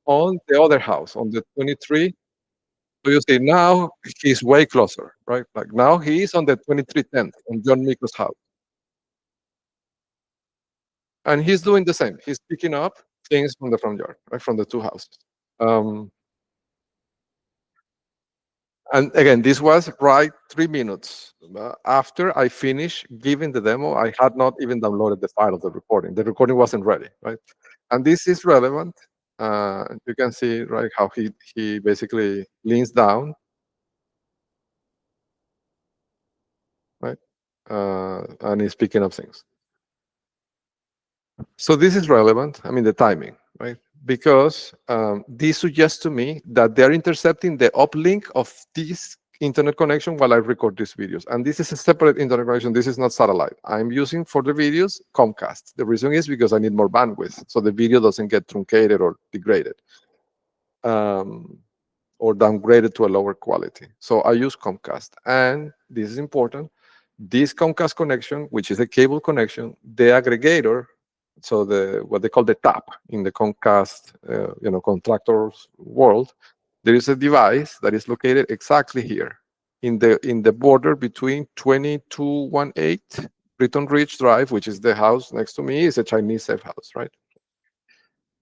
on the other house, on the 23. So you see, now he's way closer, right? Like, now he's on the 2310th on John Miko's house. And he's doing the same. He's picking up things from the front yard, right, from the two houses. And again, this was right 3 minutes after I finished giving the demo. I had not even downloaded the file of the recording. The recording wasn't ready, right? And this is relevant. You can see, right, how he basically leans down, right, and he's picking up things. So this is relevant. I mean, the timing, right? Because this suggests to me that they're intercepting the uplink of this internet connection while I record these videos. And this is a separate internet connection. This is not satellite. I'm using for the videos Comcast. The reason is because I need more bandwidth, so the video doesn't get truncated or degraded. Or downgraded to a lower quality. So I use Comcast. And this is important. This Comcast connection, which is a cable connection, the aggregator, so what they call the tap in the Comcast contractors world, there is a device that is located exactly here in the border between 2218 Britton Ridge Drive, which is the house next to me, is a Chinese safe house, right?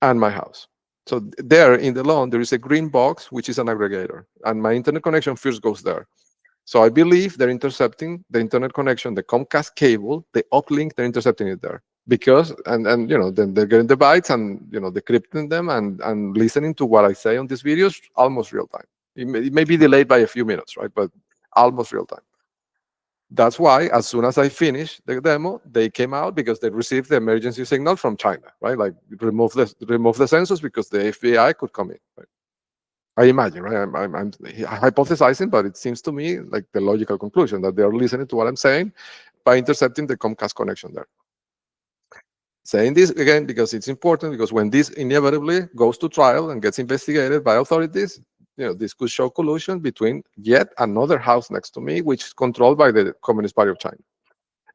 And my house. So there in the lawn, there is a green box, which is an aggregator. And my internet connection first goes there. So I believe they're intercepting the internet connection, the Comcast cable, the uplink, they're intercepting it there. Because, and then they're getting the bytes and, decrypting them and listening to what I say on these videos almost real time. It may be delayed by a few minutes, right? But almost real time. That's why, as soon as I finished the demo, they came out because they received the emergency signal from China, right? Like remove the sensors because the FBI could come in. Right? I imagine, right? I'm hypothesizing, but it seems to me like the logical conclusion that they are listening to what I'm saying by intercepting the Comcast connection there. Saying this again because it's important, because when this inevitably goes to trial and gets investigated by authorities, this could show collusion between yet another house next to me, which is controlled by the Communist Party of China.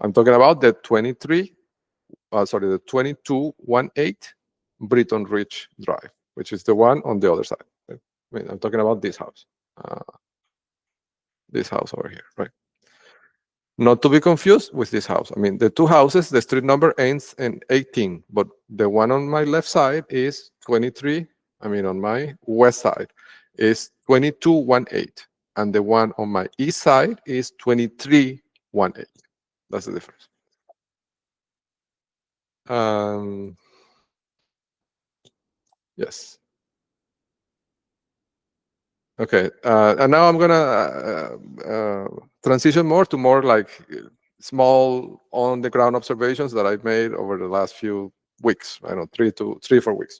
I'm talking about the 2218 Britton Ridge Drive, which is the one on the other side. Right? I mean, I'm talking about this house over here, right? Not to be confused with this house. I mean, the two houses, the street number ends in 18, but the one on my left side is 23. I mean, on my west side is 2218, and the one on my east side is 2318. That's the difference. Yes. Okay, and now I'm gonna transition more to like small on-the-ground observations that I've made over the last few weeks. I don't know, 3 or 4 weeks.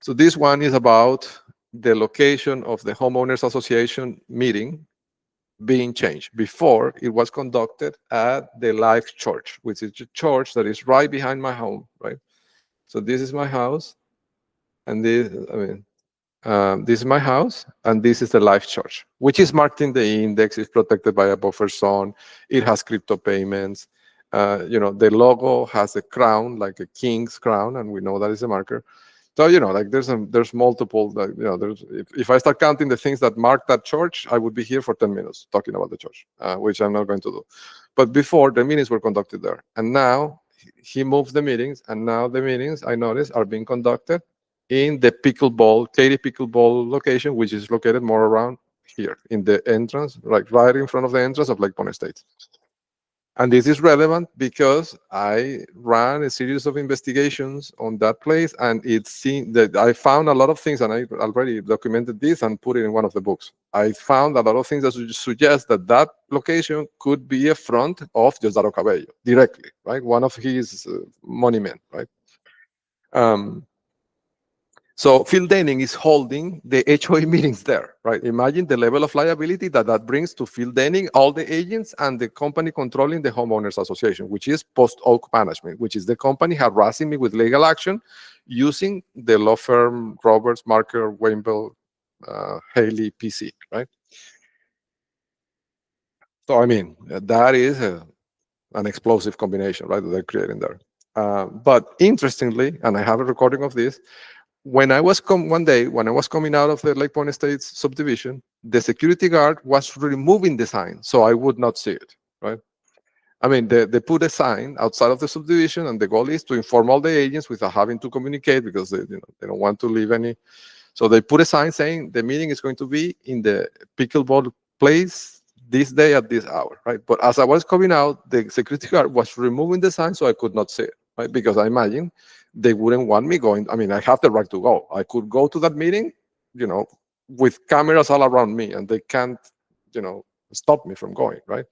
So this one is about the location of the homeowners association meeting being changed. Before, it was conducted at the Life Church, which is a church that is right behind my home, right? So this is my house, and this is my house, and this is the Life Church, which is marked in the index. It's protected by a buffer zone. It has crypto payments. The logo has a crown, like a king's crown, and we know that is a marker. So like there's multiple. If I start counting the things that mark that church, I would be here for 10 minutes talking about the church, which I'm not going to do. But before, the meetings were conducted there, and now he moved the meetings, and now the meetings, I noticed, are being conducted in the Katy Pickleball location, which is located more around here in the entrance, like right in front of the entrance of Lake Pond State. And this is relevant because I ran a series of investigations on that place, and it seemed that I found a lot of things, and I already documented this and put it in one of the books. I found a lot of things that suggest that that location could be a front of Diosdado Cabello directly, right? One of his monuments, right? So Phil Denning is holding the HOA meetings there, right? Imagine the level of liability that brings to Phil Denning, all the agents, and the company controlling the homeowners association, which is Post Oak Management, which is the company harassing me with legal action using the law firm Roberts, Marker, Weinberg, Haley, PC, right? So I mean, that is an explosive combination, right, that they're creating there. But interestingly, and I have a recording of this, when I was one day, when I was coming out of the Lake Point Estates subdivision, the security guard was removing the sign so I would not see it, right? I mean, they put a sign outside of the subdivision, and the goal is to inform all the agents without having to communicate, because they don't want to leave any. So they put a sign saying the meeting is going to be in the pickleball place this day at this hour, right? But as I was coming out, the security guard was removing the sign so I could not see it, right? Because I imagine they wouldn't want me going. I mean, I have the right to go. I could go to that meeting, with cameras all around me, and they can't, stop me from going, right?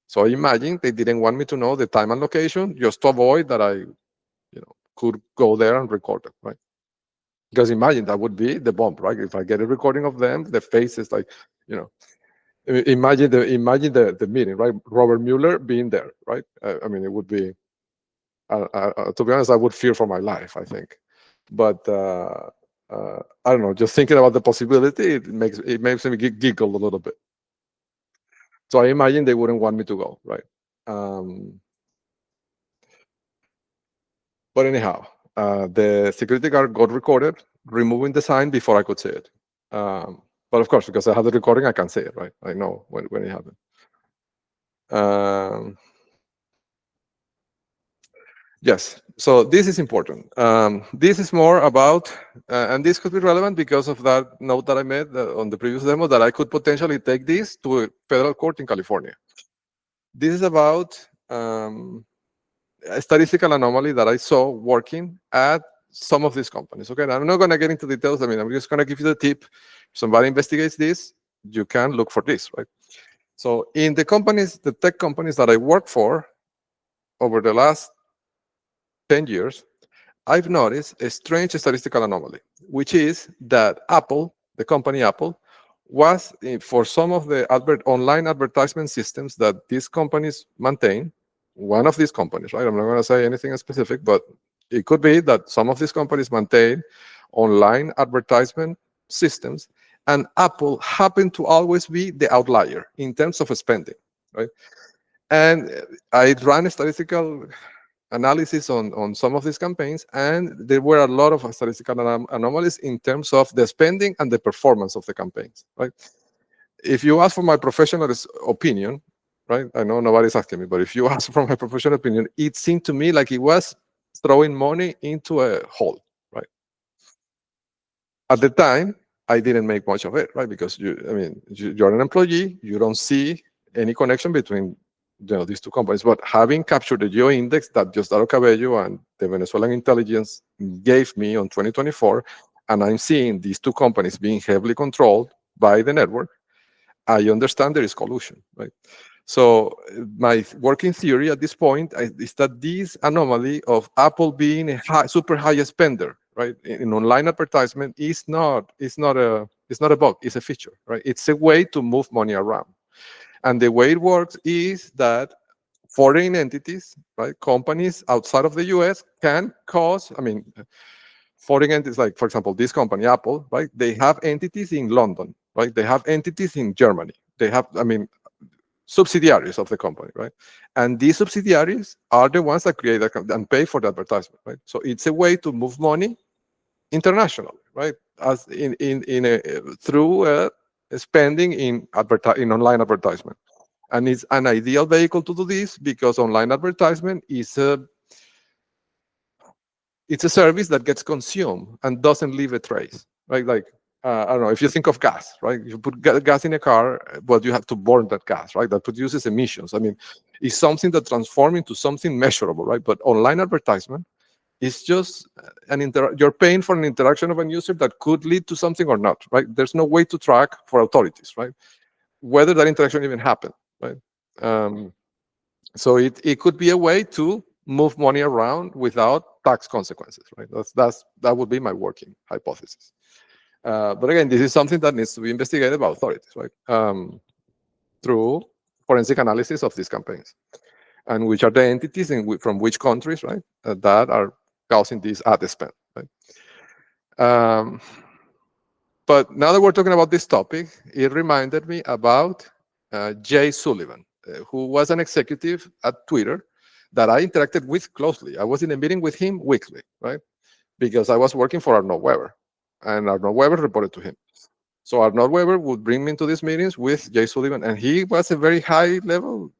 So I imagine they didn't want me to know the time and location just to avoid that I, could go there and record it, right? Because imagine that would be the bomb, right? If I get a recording of them, the faces, like, imagine the meeting, right? Robert Mueller being there, right? I mean, it would be, to be honest, I would fear for my life, I think. But I don't know, just thinking about the possibility, it makes me giggle a little bit. So I imagine they wouldn't want me to go, right? But anyhow, the security guard got recorded, removing the sign before I could see it. But of course, because I have the recording, I can see it, right? I know when it happened. Yes, so this is important. This is more about, and this could be relevant because of that note that I made on the previous demo, that I could potentially take this to a federal court in California. This is about a statistical anomaly that I saw working at some of these companies. Okay, I'm not going to get into details. I mean, I'm just going to give you the tip. If somebody investigates this, you can look for this, right? So in the companies, the tech companies that I work for over the last 10 years, I've noticed a strange statistical anomaly, which is that Apple, the company Apple, was, for some of the online advertisement systems that these companies maintain, one of these companies, right? I'm not going to say anything specific, but it could be that some of these companies maintain online advertisement systems, and Apple happened to always be the outlier in terms of spending, right? And I ran a statistical analysis on some of these campaigns, and there were a lot of statistical anomalies in terms of the spending and the performance of the campaigns, right? If you ask for my professional opinion, right? I know nobody's asking me, but if you ask for my professional opinion, it seemed to me like it was throwing money into a hole, right? At the time, I didn't make much of it, right? Because you're an employee, you don't see any connection between these two companies. But having captured the geo index that Diosdado Cabello and the Venezuelan intelligence gave me on 2024, and I'm seeing these two companies being heavily controlled by the network, I understand there is collusion, right? So my working theory at this point is that this anomaly of Apple being a super high spender, right, in online advertisement is not a bug, it's a feature, right? It's a way to move money around. And the way it works is that foreign entities, right, companies outside of the US can cause, foreign entities, like, for example, this company, Apple, right, they have entities in London, right? They have entities in Germany. They have, subsidiaries of the company, right? And these subsidiaries are the ones that create and pay for the advertisement, right? So it's a way to move money internationally, right? As through spending in online advertisement. And it's an ideal vehicle to do this because online advertisement is it's a service that gets consumed and doesn't leave a trace, right? Like, I don't know, if you think of gas, right? You put gas in a car, but you have to burn that gas, right? That produces emissions. It's something that transforms into something measurable, right? But online advertisement is just you're paying for an interaction of a user that could lead to something or not, right? There's no way to track for authorities, right? Whether that interaction even happened, right? So it could be a way to move money around without tax consequences, right? That would be my working hypothesis. But again, this is something that needs to be investigated by authorities, right? Through forensic analysis of these campaigns, and which are the entities from which countries, right, that are causing this ad spend, right? But now that we're talking about this topic, it reminded me about Jay Sullivan, who was an executive at Twitter that I interacted with closely. I was in a meeting with him weekly, right? Because I was working for Arnold Weber, and Arnold Weber reported to him. So Arnold Weber would bring me into these meetings with Jay Sullivan, and he was a very high level.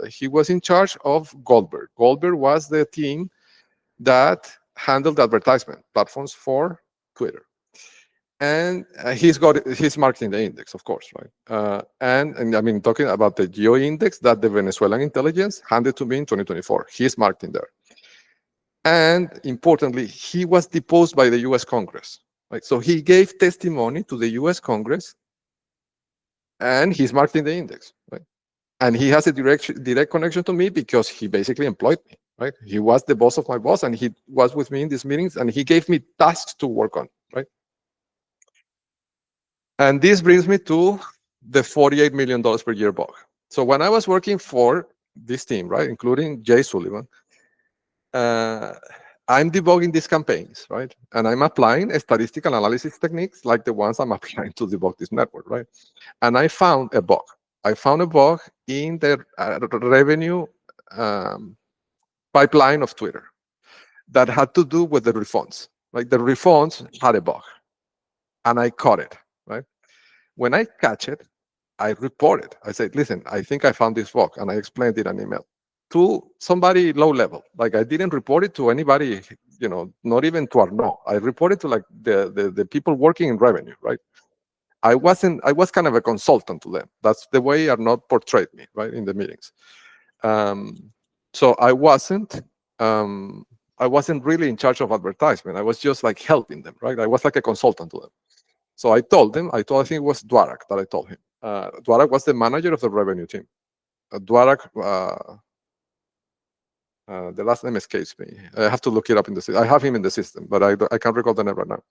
He was in charge of Goldberg. Goldberg was the team that handled advertisement platforms for Twitter. And he's marked in the index, of course, right? And talking about the geo index that the Venezuelan intelligence handed to me in 2024. He's marked in there. And importantly, he was deposed by the US Congress. Right? So he gave testimony to the US Congress, and he's marked in the index. Right? And he has a direct connection to me because he basically employed me. Right? He was the boss of my boss, and he was with me in these meetings, and he gave me tasks to work on. Right? And this brings me to the $48 million per year bug. So when I was working for this team, right, including Jay Sullivan, I'm debugging these campaigns, right? And I'm applying statistical analysis techniques like the ones I'm applying to debug this network, right? And I found a bug. I found a bug in the revenue pipeline of Twitter that had to do with the refunds. Like the refunds had a bug, and I caught it, right? When I catch it, I report it. I said, listen, I think I found this bug, and I explained it in an email to somebody low level. Like I didn't report it to anybody, not even to Arnaud. I reported to like the people working in revenue, right? I was kind of a consultant to them. That's the way Arnaud portrayed me, right, in the meetings. So I wasn't really in charge of advertisement. I was just like helping them, right? I was like a consultant to them. So I told him, I think it was Dwarak that I told him. Dwarak was the manager of the revenue team. Dwarak, the last name escapes me. I have to look it up in the system. I have him in the system, but I can't recall the name right now.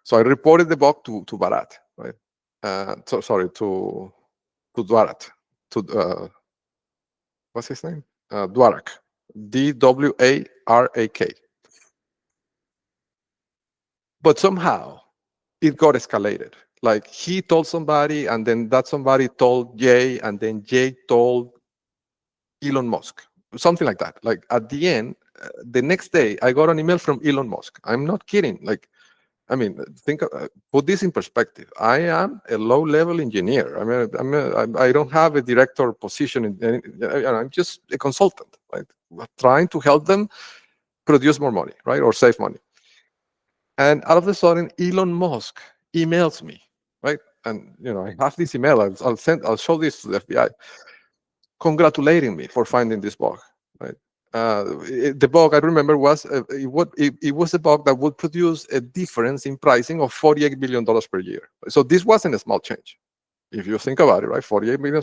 So I reported the bug to Bharat, right? To Dwarak. What's his name? Dwarak. Dwarak. But somehow it got escalated. Like he told somebody, and then that somebody told Jay, and then Jay told Elon Musk, something like that. Like at the end, the next day, I got an email from Elon Musk. I'm not kidding. Like, I mean, put this in perspective. I am a low-level engineer. I don't have a director position. I'm just a consultant, right? Trying to help them produce more money, right, or save money. And all of a sudden, Elon Musk emails me, right? And I have this email. I'll show this to the FBI, congratulating me for finding this bug. Right? The bug I remember was it was a bug that would produce a difference in pricing of $48 million per year. So this wasn't a small change, if you think about it, right? $48 million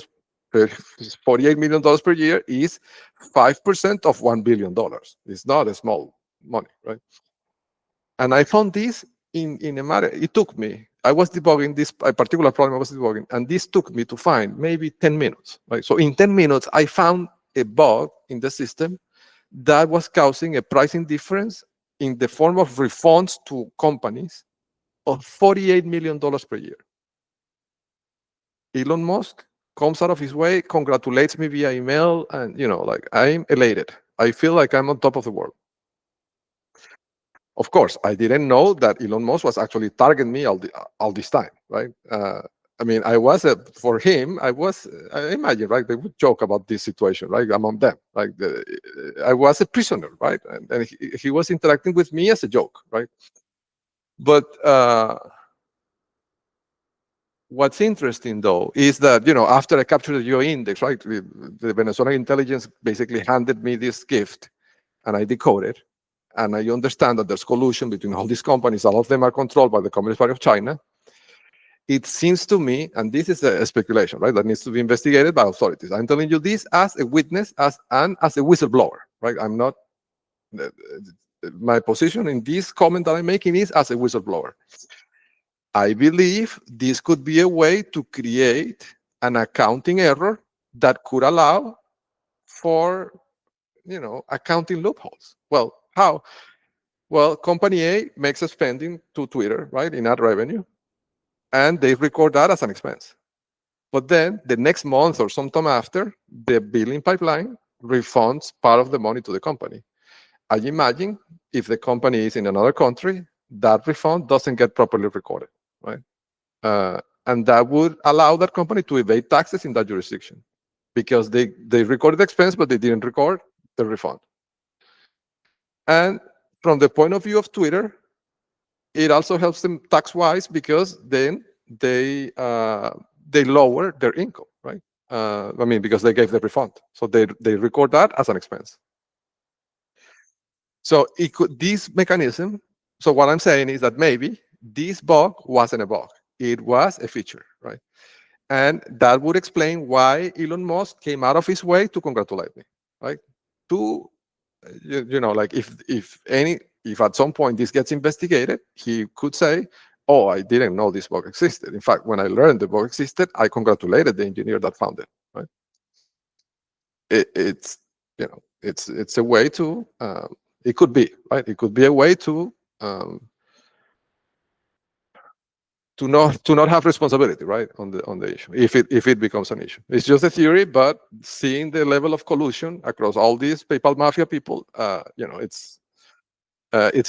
per year is 5% of $1 billion. It's not a small money, right? And I found this in a matter. It took me. I was debugging this particular problem. I was debugging, and this took me to find maybe 10 minutes. Right. So in 10 minutes, I found a bug in the system that was causing a pricing difference in the form of refunds to companies of $48 million per year. Elon Musk comes out of his way, congratulates me via email, and like I'm elated. I feel like I'm on top of the world. Of course, I didn't know that Elon Musk was actually targeting me all this time, right? I mean, I imagine, right? They would joke about this situation, right? Among them, like I was a prisoner, right? And he was interacting with me as a joke, right? But what's interesting, though, is that after I captured the geo-index, right, the Venezuelan intelligence basically handed me this gift, and I decoded. And I understand that there's collusion between all these companies. All of them are controlled by the Communist Party of China. It seems to me, and this is a speculation, right, that needs to be investigated by authorities. I'm telling you this as a witness, as a whistleblower, right? I'm not. My position in this comment that I'm making is as a whistleblower. I believe this could be a way to create an accounting error that could allow for, accounting loopholes. Well, how? Well, company A makes a spending to Twitter, right, in ad revenue, and they record that as an expense. But then the next month or sometime after, the billing pipeline refunds part of the money to the company. I imagine if the company is in another country, that refund doesn't get properly recorded, right? And that would allow that company to evade taxes in that jurisdiction because they recorded the expense, but they didn't record the refund. And from the point of view of Twitter, it also helps them tax-wise because then they lower their income, right? Because they gave the refund, so they record that as an expense. So this mechanism, so what I'm saying is that maybe this bug wasn't a bug. It was a feature, right? And that would explain why Elon Musk came out of his way to congratulate me, right? To, you know, like if at some point this gets investigated, he could say, oh, I didn't know this bug existed. In fact, when I learned the bug existed, I congratulated the engineer that found it, right? It's, you know, it's a way to, it could be, right? It could be a way to not have responsibility, right, on the issue, if it becomes an issue. It's just a theory, but seeing the level of collusion across all these PayPal mafia people, you know, it's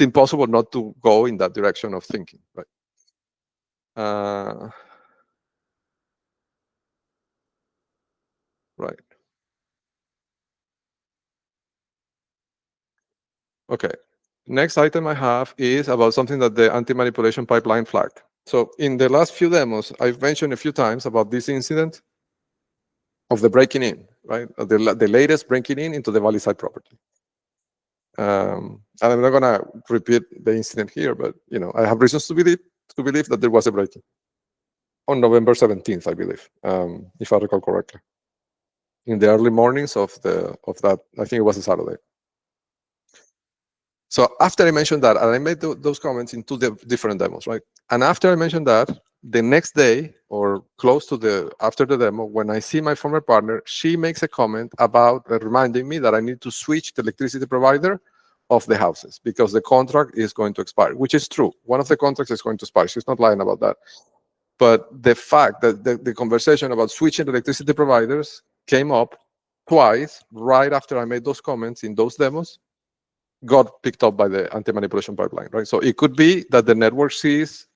impossible not to go in that direction of thinking, right? Right. Okay. Next item I have is about something that the anti-manipulation pipeline flagged. So in the last few demos, I've mentioned a few times about this incident of the breaking in, right? The latest breaking in into the Valley site property. And I'm not gonna repeat the incident here, but you know, I have reasons to believe that there was a break-in on November 17th, I believe, if I recall correctly, in the early mornings of that. I think it was a Saturday. So after I mentioned that, and I made those comments in two different demos, right? And after I mentioned that, the next day or close to after the demo, when I see my former partner, she makes a comment about reminding me that I need to switch the electricity provider of the houses because the contract is going to expire, which is true. One of the contracts is going to expire. She's not lying about that. But the fact that the conversation about switching electricity providers came up twice right after I made those comments in those demos got picked up by the anti-manipulation pipeline, right? So it could be that the network sees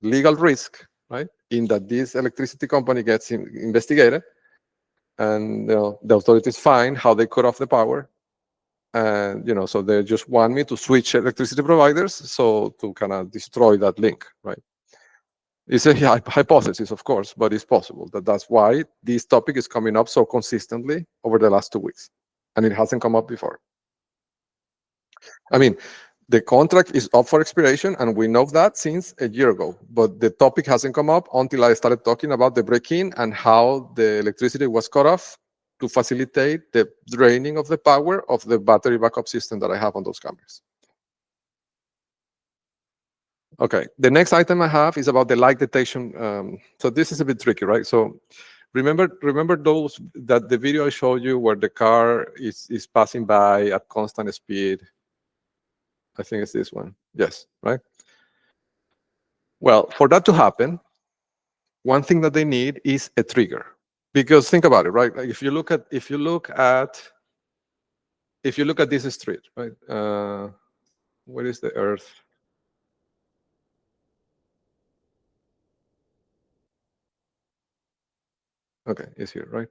legal risk, right, in that this electricity company gets investigated, and the authorities find how they cut off the power, and so they just want me to switch electricity providers, so to kind of destroy that link, right? It's a hypothesis, of course, but it's possible that's why this topic is coming up so consistently over the last 2 weeks, and it hasn't come up before. I mean, the contract is up for expiration, and we know that since a year ago. But the topic hasn't come up until I started talking about the break-in and how the electricity was cut off to facilitate the draining of the power of the battery backup system that I have on those cameras. Okay, the next item I have is about the light detection. So this is a bit tricky, right? So remember that the video I showed you where the car is passing by at constant speed. I think it's this one. Yes, right? Well, for that to happen, one thing that they need is a trigger. Because think about it, right? Like if you look at this street, right? Where is the Earth? Okay, it's here, right?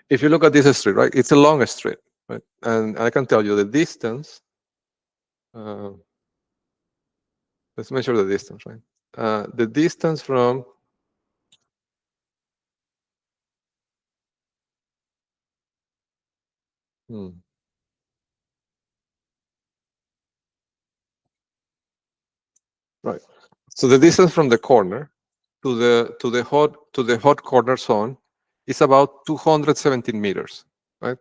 If you look at this street, right? It's a long street, right? And I can tell you the distance. Let's measure the distance, right? The distance from right. So the distance from the corner to the hot corner zone is about 217 meters, right?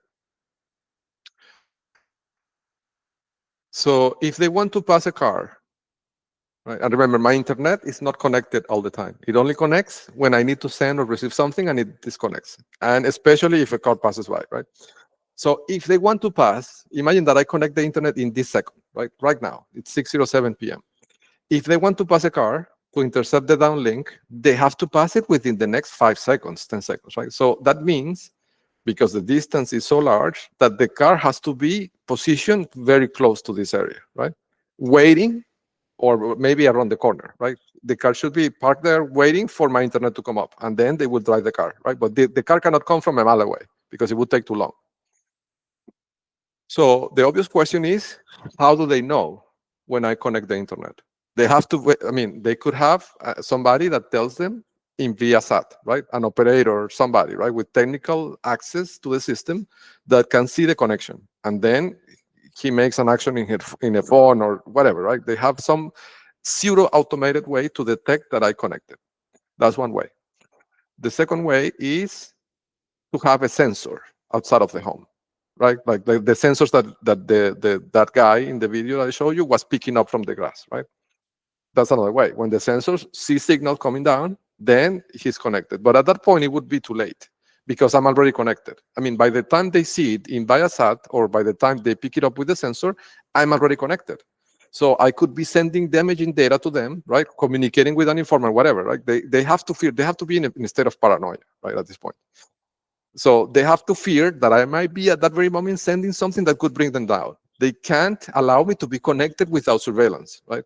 So if they want to pass a car, right, and remember, my internet is not connected all the time. It only connects when I need to send or receive something, and it disconnects. And especially if a car passes by, right? So if they want to pass, imagine that I connect the internet in this second, right? Right now, it's 6:07 p.m. If they want to pass a car to intercept the downlink, they have to pass it within the next 5 seconds, 10 seconds, right? So that means, because the distance is so large, that the car has to be positioned very close to this area, right? Waiting, or maybe around the corner, right? The car should be parked there waiting for my internet to come up, and then they will drive the car, right? But the car cannot come from a mile away because it would take too long. So the obvious question is, how do they know when I connect the internet? They have to, I mean, they could have somebody that tells them in Viasat, right? An operator, somebody, right, with technical access to the system that can see the connection. And then he makes an action in a phone or whatever, right? They have some pseudo automated way to detect that I connected. That's one way. The second way is to have a sensor outside of the home, right? Like the sensors that guy in the video I showed you was picking up from the grass, right? That's another way. When the sensors see signal coming down, then he's connected. But at that point, it would be too late because I'm already connected. I mean, by the time they see it in Viasat or by the time they pick it up with the sensor, I'm already connected. So I could be sending damaging data to them, right? Communicating with an informant, whatever, right? They have to fear, they have to be in a state of paranoia, right, at this point. So they have to fear that I might be at that very moment sending something that could bring them down. They can't allow me to be connected without surveillance, right?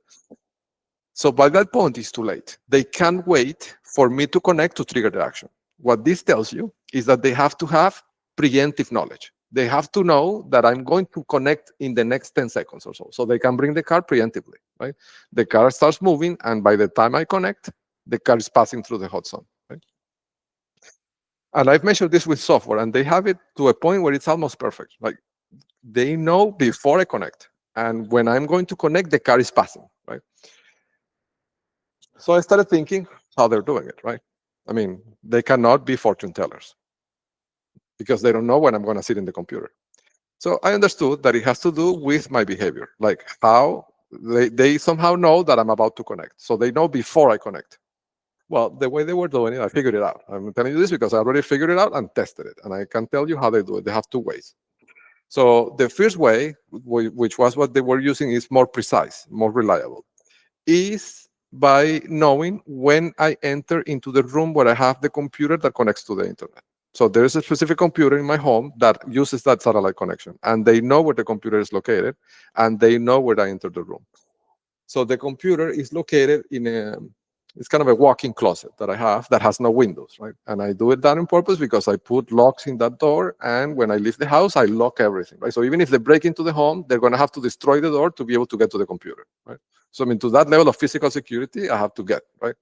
So by that point, it's too late. They can't wait for me to connect to trigger the action. What this tells you is that they have to have preemptive knowledge. They have to know that I'm going to connect in the next 10 seconds or so. So they can bring the car preemptively, right? The car starts moving, and by the time I connect, the car is passing through the hot zone, right? And I've measured this with software, and they have it to a point where it's almost perfect. Like they know before I connect, and when I'm going to connect, the car is passing, right? So I started thinking how they're doing it, right? I mean, they cannot be fortune tellers because they don't know when I'm going to sit in the computer. So I understood that it has to do with my behavior, like how they somehow know that I'm about to connect. So they know before I connect. Well, the way they were doing it, I figured it out. I'm telling you this because I already figured it out and tested it. And I can tell you how they do it. They have two ways. So the first way, which was what they were using, is more precise, more reliable, is by knowing when I enter into the room where I have the computer that connects to the internet. So there is a specific computer in my home that uses that satellite connection, and they know where the computer is located, and they know where I enter the room. So the computer is located in it's kind of a walk-in closet that I have that has no windows, right? And I do it that on purpose because I put locks in that door, and when I leave the house, I lock everything, right? So even if they break into the home, they're going to have to destroy the door to be able to get to the computer, right? So I mean, to that level of physical security, I have to get, right?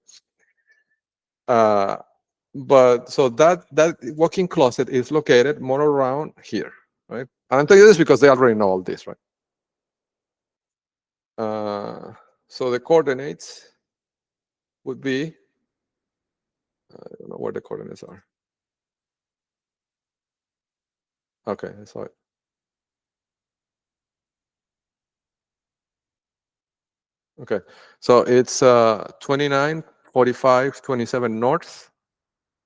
But so that walk-in closet is located more around here, right? And I'm telling you this because they already know all this, right? So the coordinates would be, I don't know where the coordinates are. Okay, I saw it. Okay, so it's 29, 45, 27 north,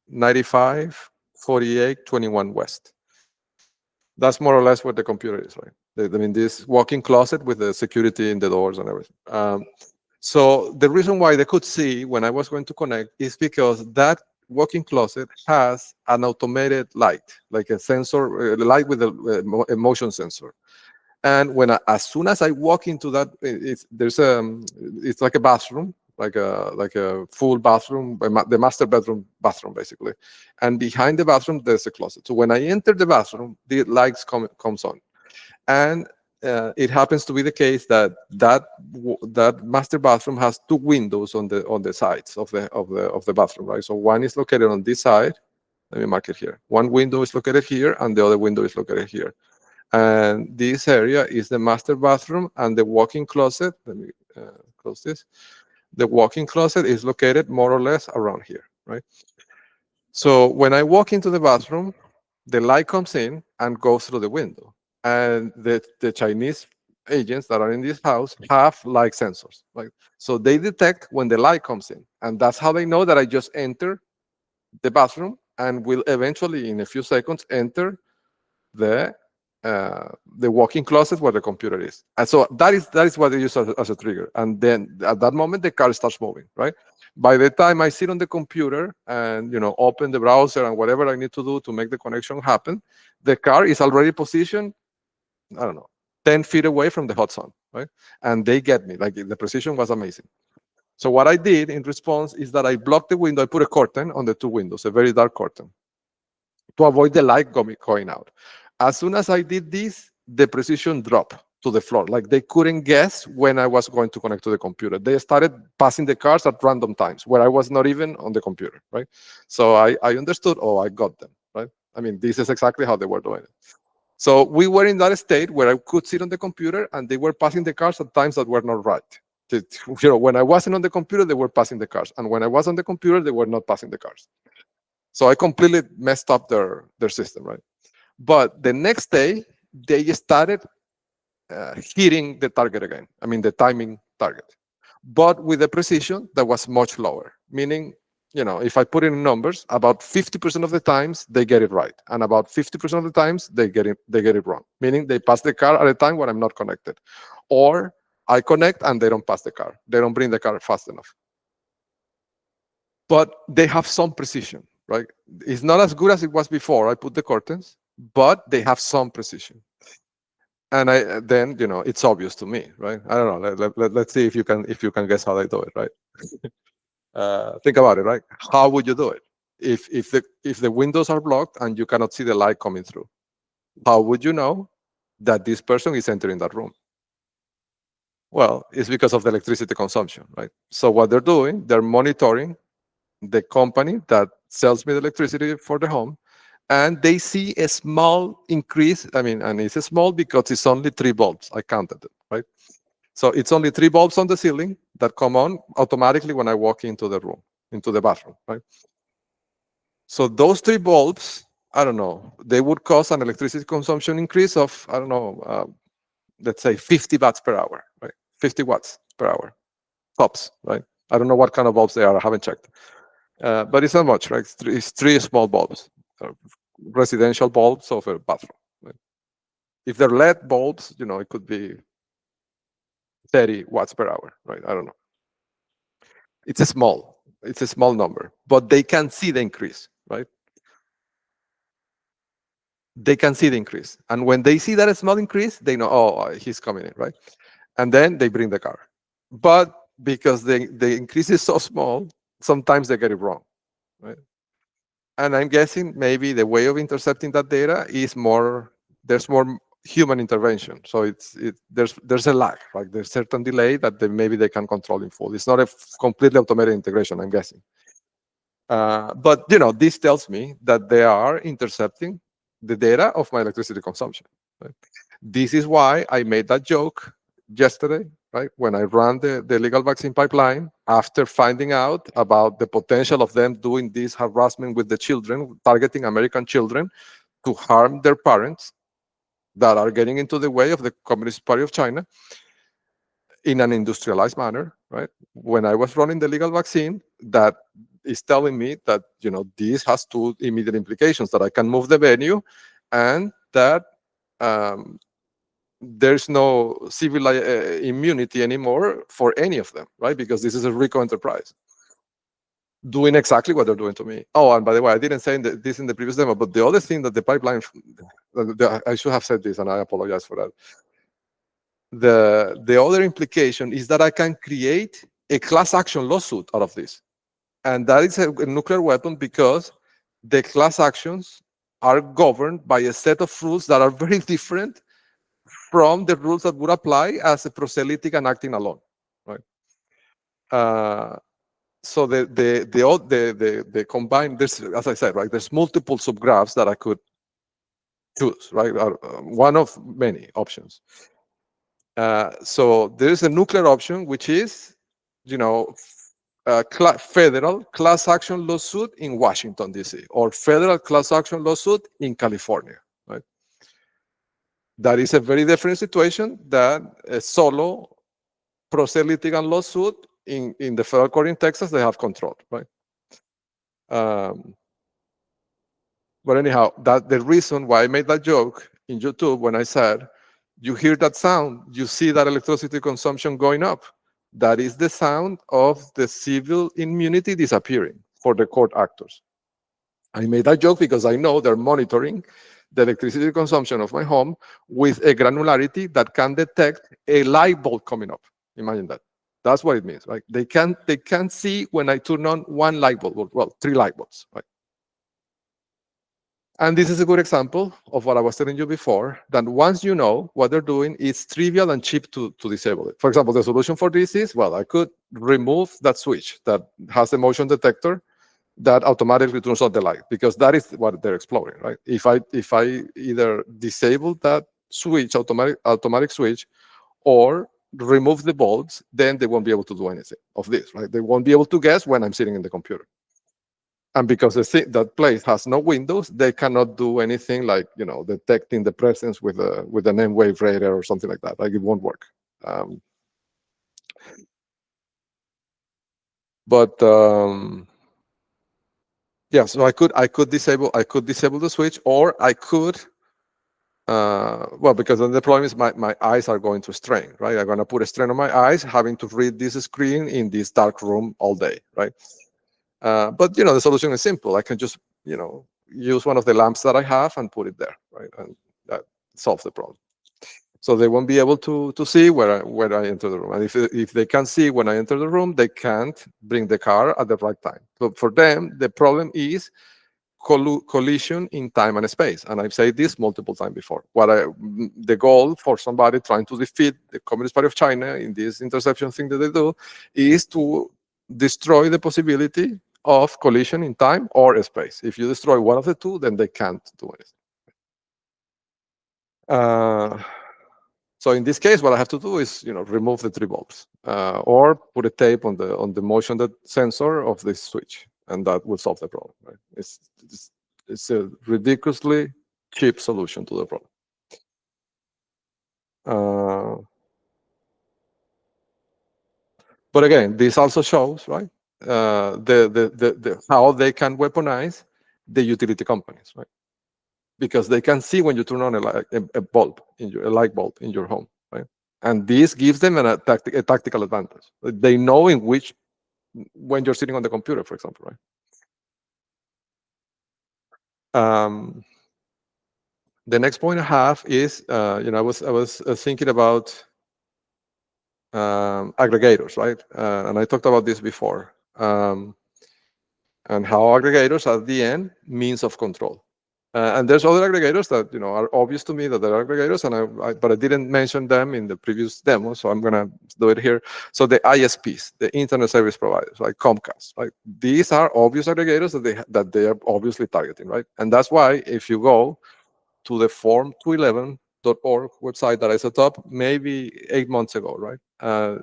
95, 48, 21 west. That's more or less what the computer is, right? I mean, this walk-in closet with the security in the doors and everything. So the reason why they could see when I was going to connect is because that walk-in closet has an automated light, like a sensor, light with a motion sensor. And as soon as I walk into that, it's like a bathroom, like a full bathroom, the master bathroom basically. And behind the bathroom, there's a closet. So when I enter the bathroom, the lights comes on. And it happens to be the case that master bathroom has two windows on the sides of the bathroom, right? So one is located on this side. Let me mark it here. One window is located here, and the other window is located here. And this area is the master bathroom, and the walk-in closet. Let me close this. The walk-in closet is located more or less around here, right? So when I walk into the bathroom, the light comes in and goes through the window. And the Chinese agents that are in this house have light sensors, right? So they detect when the light comes in, and that's how they know that I just entered the bathroom and will eventually, in a few seconds, enter the walk-in closet where the computer is. And so that is what they use as a trigger. And then at that moment, the car starts moving, right? By the time I sit on the computer and open the browser and whatever I need to do to make the connection happen, the car is already positioned, I don't know, 10 feet away from the hot zone, right? And they get me. Like, the precision was amazing. So what I did in response is that I blocked the window. I put a curtain on the two windows, a very dark curtain, to avoid the light going out. As soon as I did this, the precision dropped to the floor. Like, they couldn't guess when I was going to connect to the computer. They started passing the cars at random times where I was not even on the computer, right? So I understood, oh, I got them, right? I mean, this is exactly how they were doing it. So we were in that state where I could sit on the computer and they were passing the cars at times that were not right. When I wasn't on the computer, they were passing the cars. And when I was on the computer, they were not passing the cars. So I completely messed up their system, right? But the next day, they started hitting the target again. I mean, the timing target, but with a precision that was much lower. Meaning, if I put in numbers, about 50% of the times they get it right, and about 50% of the times they get it wrong. Meaning they pass the car at a time when I'm not connected, or I connect and they don't pass the car. They don't bring the car fast enough. But they have some precision, right? It's not as good as it was before I put the curtains, but they have some precision. And then it's obvious to me, right? I don't know. Let's see if you can guess how they do it, right? Think about it, right? How would you do it if the windows are blocked and you cannot see the light coming through? How would you know that this person is entering that room? Well, it's because of the electricity consumption, right? So what they're doing, they're monitoring the company that sells me the electricity for the home, and they see a small increase. I mean, and it's small because it's only 3 bulbs. I counted it, right? So it's only 3 bulbs on the ceiling that come on automatically when I walk into the room, into the bathroom, right? So those 3 bulbs, I don't know, they would cause an electricity consumption increase of, I don't know, let's say 50 watts per hour, right? 50 watts per hour, tops, right? I don't know what kind of bulbs they are. I haven't checked. But it's not much, right? It's 3 small bulbs, residential bulbs of a bathroom. Right? If they're LED bulbs, it could be 30 watts per hour, right? I don't know. It's a small number, but they can see the increase, right? They can see the increase. And when they see that small increase, they know, oh, he's coming in, right? And then they bring the car. But because the increase is so small, sometimes they get it wrong, right? And I'm guessing maybe the way of intercepting that data is there's more human intervention. So there's a lag, right? There's certain delay that maybe they can control in full. It's not a completely automated integration, I'm guessing. But this tells me that they are intercepting the data of my electricity consumption. Right? This is why I made that joke yesterday, right? When I ran the legal vaccine pipeline, after finding out about the potential of them doing this harassment with the children, targeting American children to harm their parents that are getting into the way of the Communist Party of China in an industrialized manner, right? When I was running the legal vaccine, that is telling me that this has 2 immediate implications: that I can move the venue, and that there's no civil immunity anymore for any of them, right? Because this is a RICO enterprise doing exactly what they're doing to me. Oh, and by the way, I didn't say this in the previous demo, but the other thing that the pipeline, I should have said this, and I apologize for that. The other implication is that I can create a class action lawsuit out of this. And that is a nuclear weapon, because the class actions are governed by a set of rules that are very different from the rules that would apply as a proselytic and acting alone, right? So the combined, there's, as I said, right, there's multiple subgraphs that I could choose, right? One of many options. So there's a nuclear option, which is, federal class action lawsuit in Washington, D.C., or federal class action lawsuit in California, right? That is a very different situation than a solo proselytic and lawsuit in the federal court in Texas. They have control, right? But anyhow, that the reason why I made that joke in YouTube when I said, you hear that sound, you see that electricity consumption going up. That is the sound of the civil immunity disappearing for the court actors. I made that joke because I know they're monitoring the electricity consumption of my home with a granularity that can detect a light bulb coming up. Imagine that. That's what it means, right? They can see when I turn on 1 light bulb, well, 3 light bulbs, right? And this is a good example of what I was telling you before, that once you know what they're doing, it's trivial and cheap to disable it. For example, the solution for this is, well, I could remove that switch that has the motion detector that automatically turns on the light, because that is what they're exploring, right? If I either disable that switch, automatic switch, or remove the bulbs, then they won't be able to do anything of this, right? They won't be able to guess when I'm sitting in the computer. And because that place has no windows, they cannot do anything like, detecting the presence with an M-wave radar or something like that. Like, it won't work. But yeah, so I could disable the switch, or I could well, because then the problem is my eyes are going to strain, right? I'm going to put a strain on my eyes having to read this screen in this dark room all day, right? But the solution is simple. I can just use one of the lamps that I have and put it there, right? And that solves the problem. So they won't be able to see where I enter the room. And if they can't see when I enter the room, they can't bring the car at the right time. So for them, the problem is collision in time and space. And I've said this multiple times before. The goal for somebody trying to defeat the Communist Party of China in this interception thing that they do is to destroy the possibility of collision in time or space. If you destroy one of the two, then they can't do anything. So in this case, what I have to do is, remove the 3 bulbs, or put a tape on the motion sensor of this switch, and that will solve the problem. Right? It's a ridiculously cheap solution to the problem. But again, this also shows, right, how they can weaponize the utility companies, right? Because they can see when you turn on a light bulb in your home, right? And this gives them a tactical advantage. They know when you're sitting on the computer, for example, right? The next point I have is, I was thinking about aggregators, right? And I talked about this before, and how aggregators at the end means of control. And there's other aggregators that are obvious to me that they're aggregators, but I didn't mention them in the previous demo, so I'm gonna do it here. So the ISPs, the internet service providers, like Comcast, right? These are obvious aggregators that they are obviously targeting, right? And that's why if you go to the form211.org website that I set up maybe 8 months ago, right?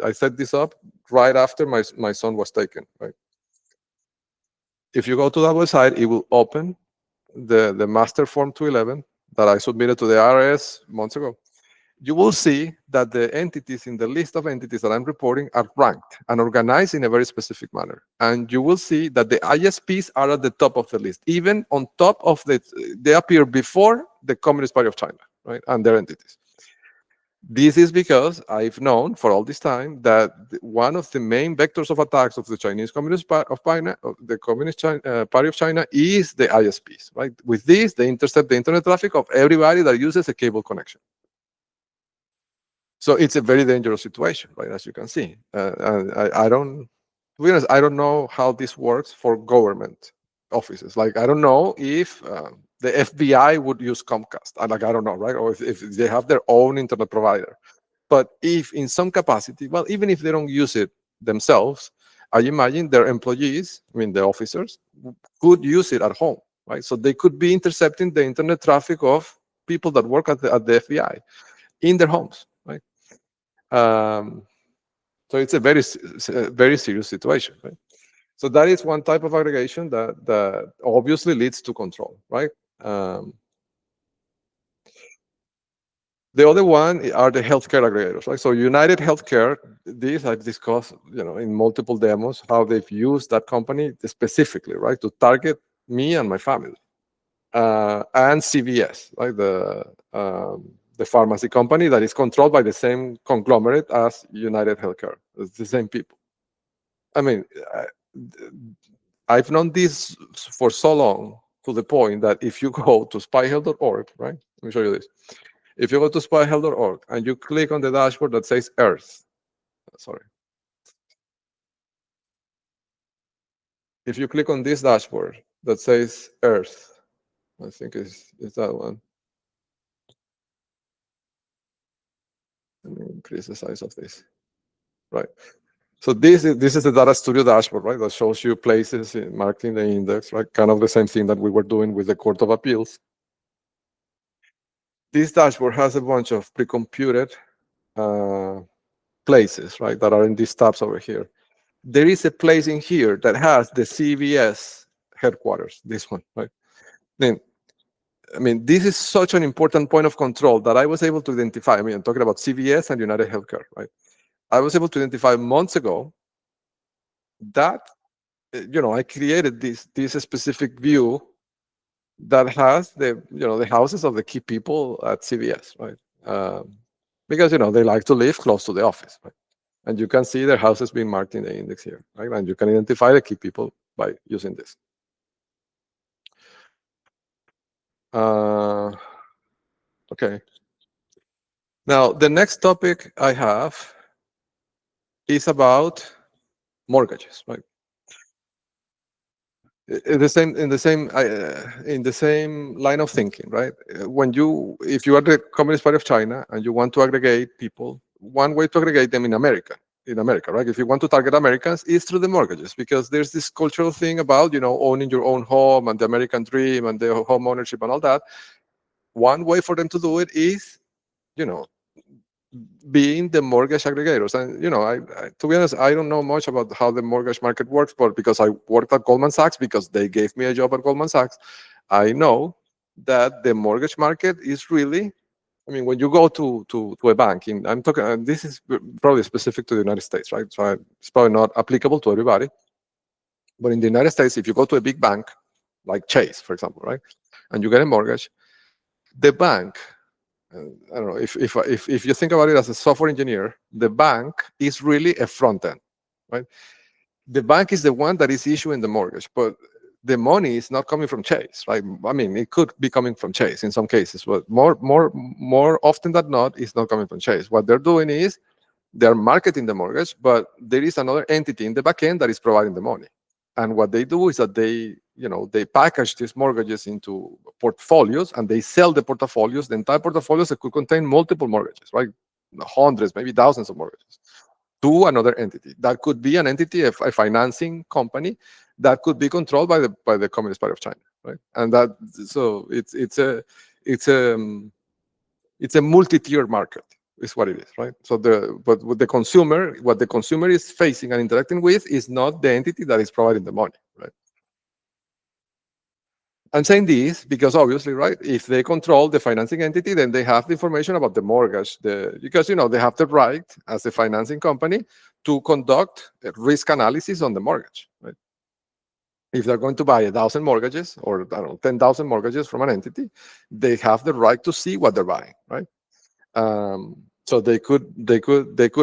I set this up right after my son was taken, right? If you go to that website, it will open the master form 211 that I submitted to the IRS months ago. You will see that the entities in the list of entities that I'm reporting are ranked and organized in a very specific manner. And you will see that the ISPs are at the top of the list, even on top of they appear before the Communist Party of China, right, and their entities. This is because I've known for all this time that one of the main vectors of attacks of the Chinese Communist Party of China, the Communist Party of China, is the ISPs. Right? With this, they intercept the internet traffic of everybody that uses a cable connection. So it's a very dangerous situation, right? As you can see, I don't, to be honest, I don't know how this works for government offices. Like, I don't know if the FBI would use Comcast. I don't know, right? Or if they have their own internet provider. But if in some capacity, well, even if they don't use it themselves, I imagine their employees, I mean the officers, could use it at home, right? So they could be intercepting the internet traffic of people that work at the FBI in their homes, right? So it's a very serious situation, right? So that is one type of aggregation that obviously leads to control, right? The other one are the healthcare aggregators, right? So United Healthcare, these I've discussed, in multiple demos, how they've used that company specifically, right, to target me and my family. And CVS, right, the pharmacy company that is controlled by the same conglomerate as United Healthcare. It's the same people. I mean, I've known this for so long, to the point that if you go to spyhealth.org, right? Let me show you this. If you go to spyhealth.org and you click on the dashboard that says Earth, sorry. If you click on this dashboard that says Earth, I think it's that one. Let me increase the size of this. Right. So this is the Data Studio dashboard, right? That shows you places marked in the index, right? Kind of the same thing that we were doing with the Court of Appeals. This dashboard has a bunch of pre-computed places, right, that are in these tabs over here. There is a place in here that has the CVS headquarters, this one, right? Then, I mean, this is such an important point of control that I was able to identify. I mean, I'm talking about CVS and United Healthcare, right? I was able to identify months ago that, I created this specific view that has the houses of the key people at CVS, right? Because they like to live close to the office, right? And you can see their houses being marked in the index here, right? And you can identify the key people by using this. Okay. Now the next topic I have is about mortgages, right? In the same line of thinking, right? If you are the Communist Party of China and you want to aggregate people, one way to aggregate them in America, right? If you want to target Americans, is through the mortgages, because there's this cultural thing about owning your own home and the American dream and the home ownership and all that. One way for them to do it is, being the mortgage aggregators. And to be honest, I don't know much about how the mortgage market works, but because I worked at Goldman Sachs, because they gave me a job at Goldman Sachs, I know that the mortgage market is really, I mean, when you go to a bank, I'm talking, this is probably specific to the United States, right? So it's probably not applicable to everybody. But in the United States, if you go to a big bank, like Chase, for example, right, and you get a mortgage, the bank, I don't know, if you think about it as a software engineer, the bank is really a front end, right? The bank is the one that is issuing the mortgage, but the money is not coming from Chase, right? I mean, it could be coming from Chase in some cases, but more often than not, it's not coming from Chase. What they're doing is they're marketing the mortgage, but there is another entity in the back end that is providing the money. And what they do is that they package these mortgages into portfolios, and they sell the portfolios, the entire portfolios that could contain multiple mortgages, right? Hundreds, maybe thousands of mortgages, to another entity. That could be an entity, a financing company, that could be controlled by the Communist Party of China, right? And so it's a multi-tier market, is what it is, right? So but with the consumer, what the consumer is facing and interacting with is not the entity that is providing the money, right? I'm saying this because obviously, right, if they control the financing entity, then they have the information about the mortgage, because they have the right as a financing company to conduct a risk analysis on the mortgage, right? If they're going to buy 1,000 mortgages, or I don't know, 10,000 mortgages from an entity, they have the right to see what they're buying, right? So they could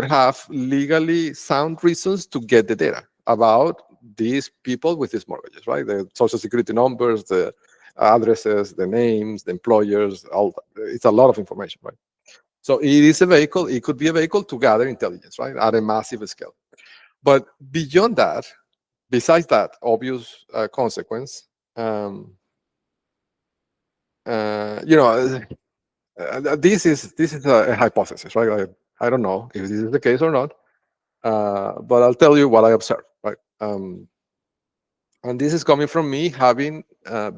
have legally sound reasons to get the data about these people with these mortgages, right? The social security numbers, the addresses, the names, the employers, all that. It's a lot of information, right? So it is a vehicle. It could be a vehicle to gather intelligence, right, at a massive scale. But beyond that, besides that obvious consequence, this is a hypothesis, right? I don't know if this is the case or not, but I'll tell you what I observed, right? And this is coming from me having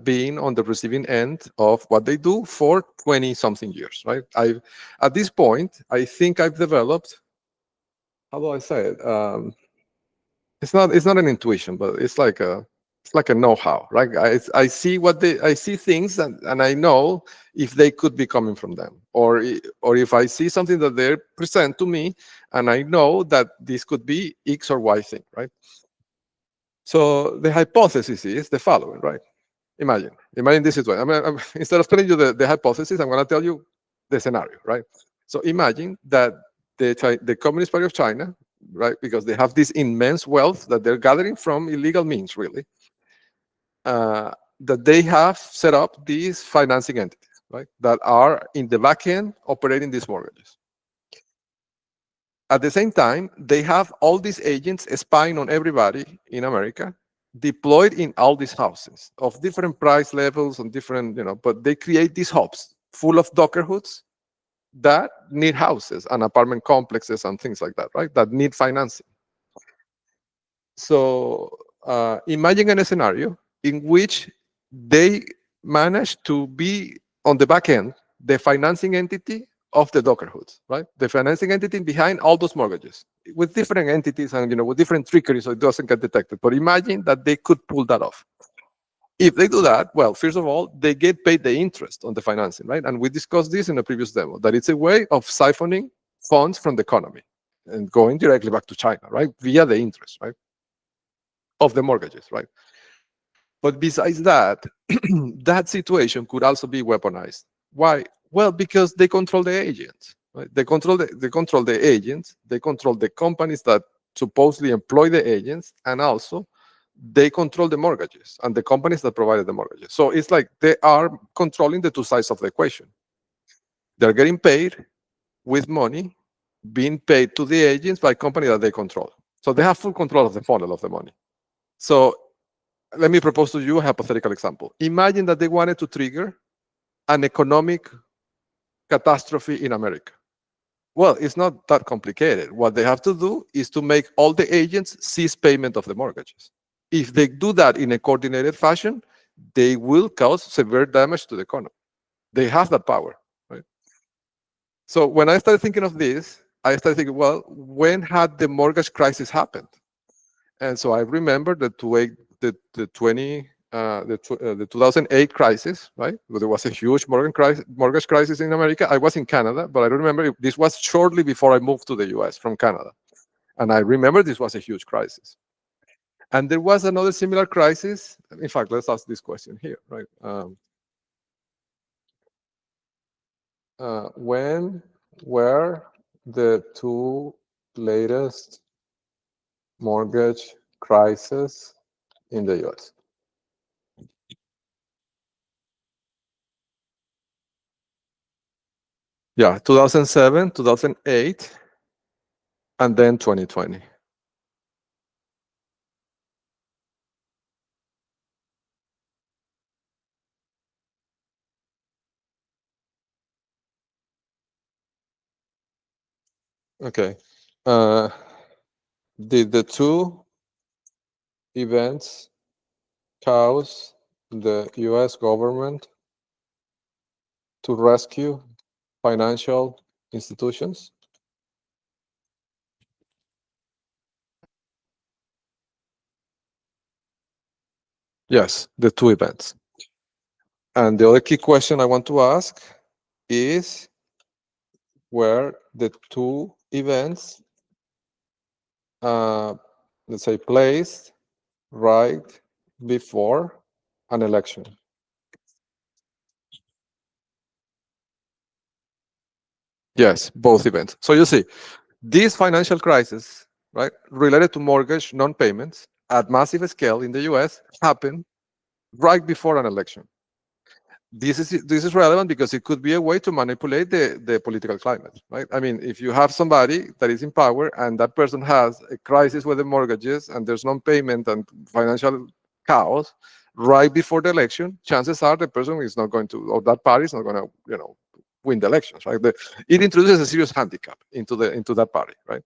been on the receiving end of what they do for 20-something years, right? At this point, I think I've developed, how do I say it? It's not an intuition, but it's like a know-how, right? I see things, and I know if they could be coming from them, or if I see something that they present to me, and I know that this could be X or Y thing, right? So the hypothesis is the following, right? Imagine this situation. Instead of telling you the hypothesis, I'm going to tell you the scenario, right? So imagine that the Communist Party of China, right, because they have this immense wealth that they're gathering from illegal means, really, that they have set up these financing entities, right, that are in the back end operating these mortgages. At the same time, they have all these agents spying on everybody in America, deployed in all these houses of different price levels and different, but they create these hubs full of Docker hoods that need houses and apartment complexes and things like that, right? That need financing. So imagine a scenario in which they manage to be on the back end, the financing entity of the Docker hoods, right? The financing entity behind all those mortgages with different entities and with different trickery so it doesn't get detected. But imagine that they could pull that off. If they do that, well, first of all, they get paid the interest on the financing, right? And we discussed this in a previous demo, that it's a way of siphoning funds from the economy and going directly back to China, right? Via the interest, right? Of the mortgages, right? But besides that, that situation could also be weaponized. Why? Well, because they control the agents. Right? They control the agents. They control the companies that supposedly employ the agents, and also they control the mortgages and the companies that provided the mortgages. So it's like they are controlling the two sides of the equation. They're getting paid with money being paid to the agents by companies that they control. So they have full control of the funnel of the money. So let me propose to you a hypothetical example. Imagine that they wanted to trigger an economic catastrophe in America. Well, it's not that complicated. What they have to do is to make all the agents cease payment of the mortgages. If they do that in a coordinated fashion, they will cause severe damage to the economy. They have that power, right? So when I started thinking of this, I started thinking, well, when had the mortgage crisis happened? And so I remember the 2008 crisis, right? There was a huge mortgage crisis in America. I was in Canada, but I don't remember if this was shortly before I moved to the US from Canada. And I remember this was a huge crisis. And there was another similar crisis. In fact, let's ask this question here, right? When were the two latest mortgage crises in the US? Yeah, 2007, 2008, and then 2020. Okay. Did the two events cause the US government to rescue financial institutions? Yes, the two events. And the other key question I want to ask is, were the two events, let's say, placed right before an election? Yes, both events. So you see, this financial crisis, right, related to mortgage non-payments at massive scale in the US happened right before an election. This is relevant because it could be a way to manipulate the political climate, right? I mean, if you have somebody that is in power and that person has a crisis with the mortgages and there's non-payment and financial chaos right before the election, chances are the person is not going to, or that party is not going to, win the elections, right? It introduces a serious handicap into that party, right?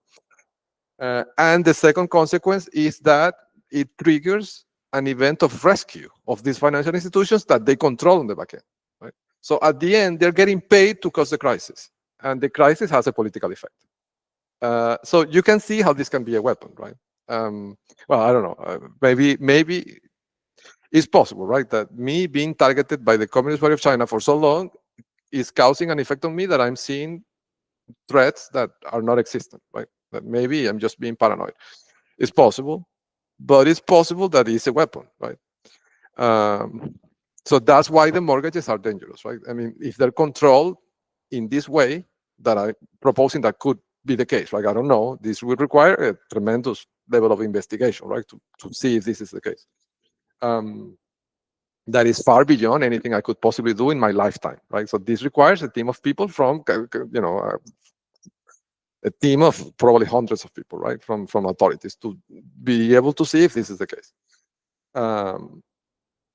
And the second consequence is that it triggers an event of rescue of these financial institutions that they control on the back end, right? So at the end, they're getting paid to cause the crisis, and the crisis has a political effect. So you can see how this can be a weapon, right? Well, I don't know. Maybe it's possible, right? That me being targeted by the Communist Party of China for so long is causing an effect on me that I'm seeing threats that are not existent, right? That maybe I'm just being paranoid. It's possible, but it's possible that it's a weapon, right? So that's why the mortgages are dangerous, right? I mean, if they're controlled in this way that I'm proposing, that could be the case, right? I don't know. This would require a tremendous level of investigation, right, to see if this is the case. That is far beyond anything I could possibly do in my lifetime, right? So this requires a team of people from, a team of probably hundreds of people, right, from authorities to be able to see if this is the case.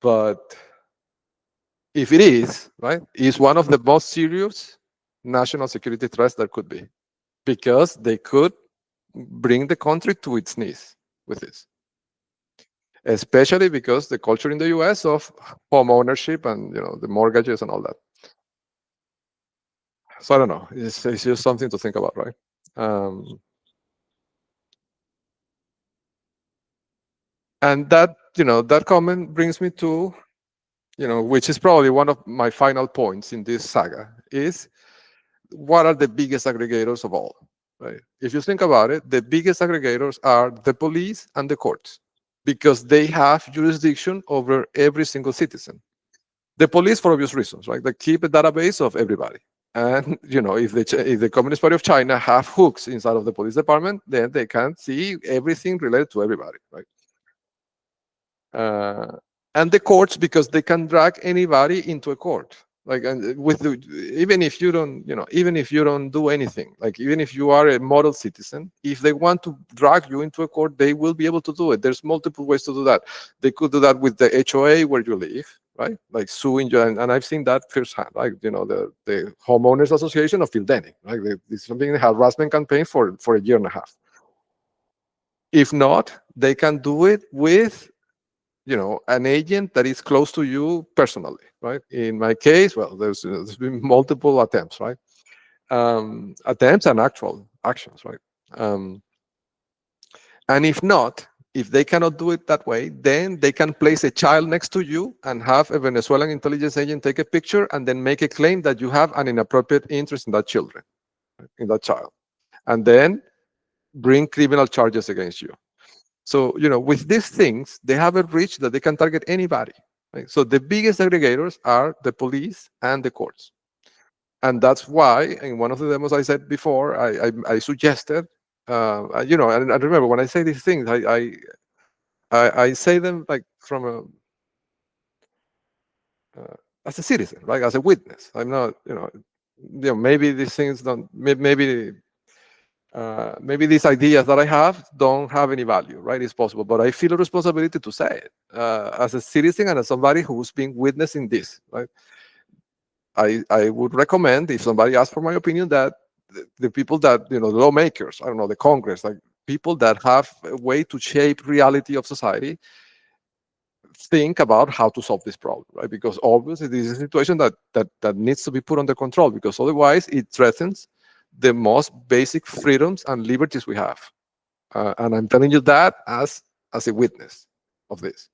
But if it is, right, it's one of the most serious national security threats there could be, because they could bring the country to its knees with this. especially because the culture in the US of home ownership and the mortgages and all that. So I don't know. It's just something to think about, right? And that comment brings me to, which is probably one of my final points in this saga, is what are the biggest aggregators of all, right? If you think about it, the biggest aggregators are the police and the courts, because they have jurisdiction over every single citizen. The police, for obvious reasons, right? They keep a database of everybody. And if the Communist Party of China have hooks inside of the police department, then they can see everything related to everybody, right? And the courts, because they can drag anybody into a court, like, and even if you don't, even if you don't do anything, like even if you are a model citizen, if they want to drag you into a court, they will be able to do it. There's multiple ways to do that. They could do that with the HOA where you live, right? Like suing you, and I've seen that firsthand. Like the homeowners association of Fieldenic, right? It's something a harassment campaign for a year and a half. If not, they can do it with an agent that is close to you personally, right? In my case, well, there's been multiple attempts, right? Attempts and actual actions, right? And if not, if they cannot do it that way, then they can place a child next to you and have a Venezuelan intelligence agent take a picture and then make a claim that you have an inappropriate interest in that children, in that child, and then bring criminal charges against you. So, with these things, they have a reach that they can target anybody. Right? So the biggest aggregators are the police and the courts. And that's why in one of the demos I said before, I suggested, and I remember when I say these things, I say them like from as a citizen, right? As a witness. I'm not, maybe these things don't, maybe these ideas that I have don't have any value, right? It's possible, but I feel a responsibility to say it as a citizen and as somebody who's been witnessing this, right? I would recommend, if somebody asks for my opinion, that the people that, the lawmakers, I don't know, the Congress, like people that have a way to shape reality of society, think about how to solve this problem, right? Because obviously this is a situation that needs to be put under control, because otherwise it threatens the most basic freedoms and liberties we have. And I'm telling you that as a witness of this,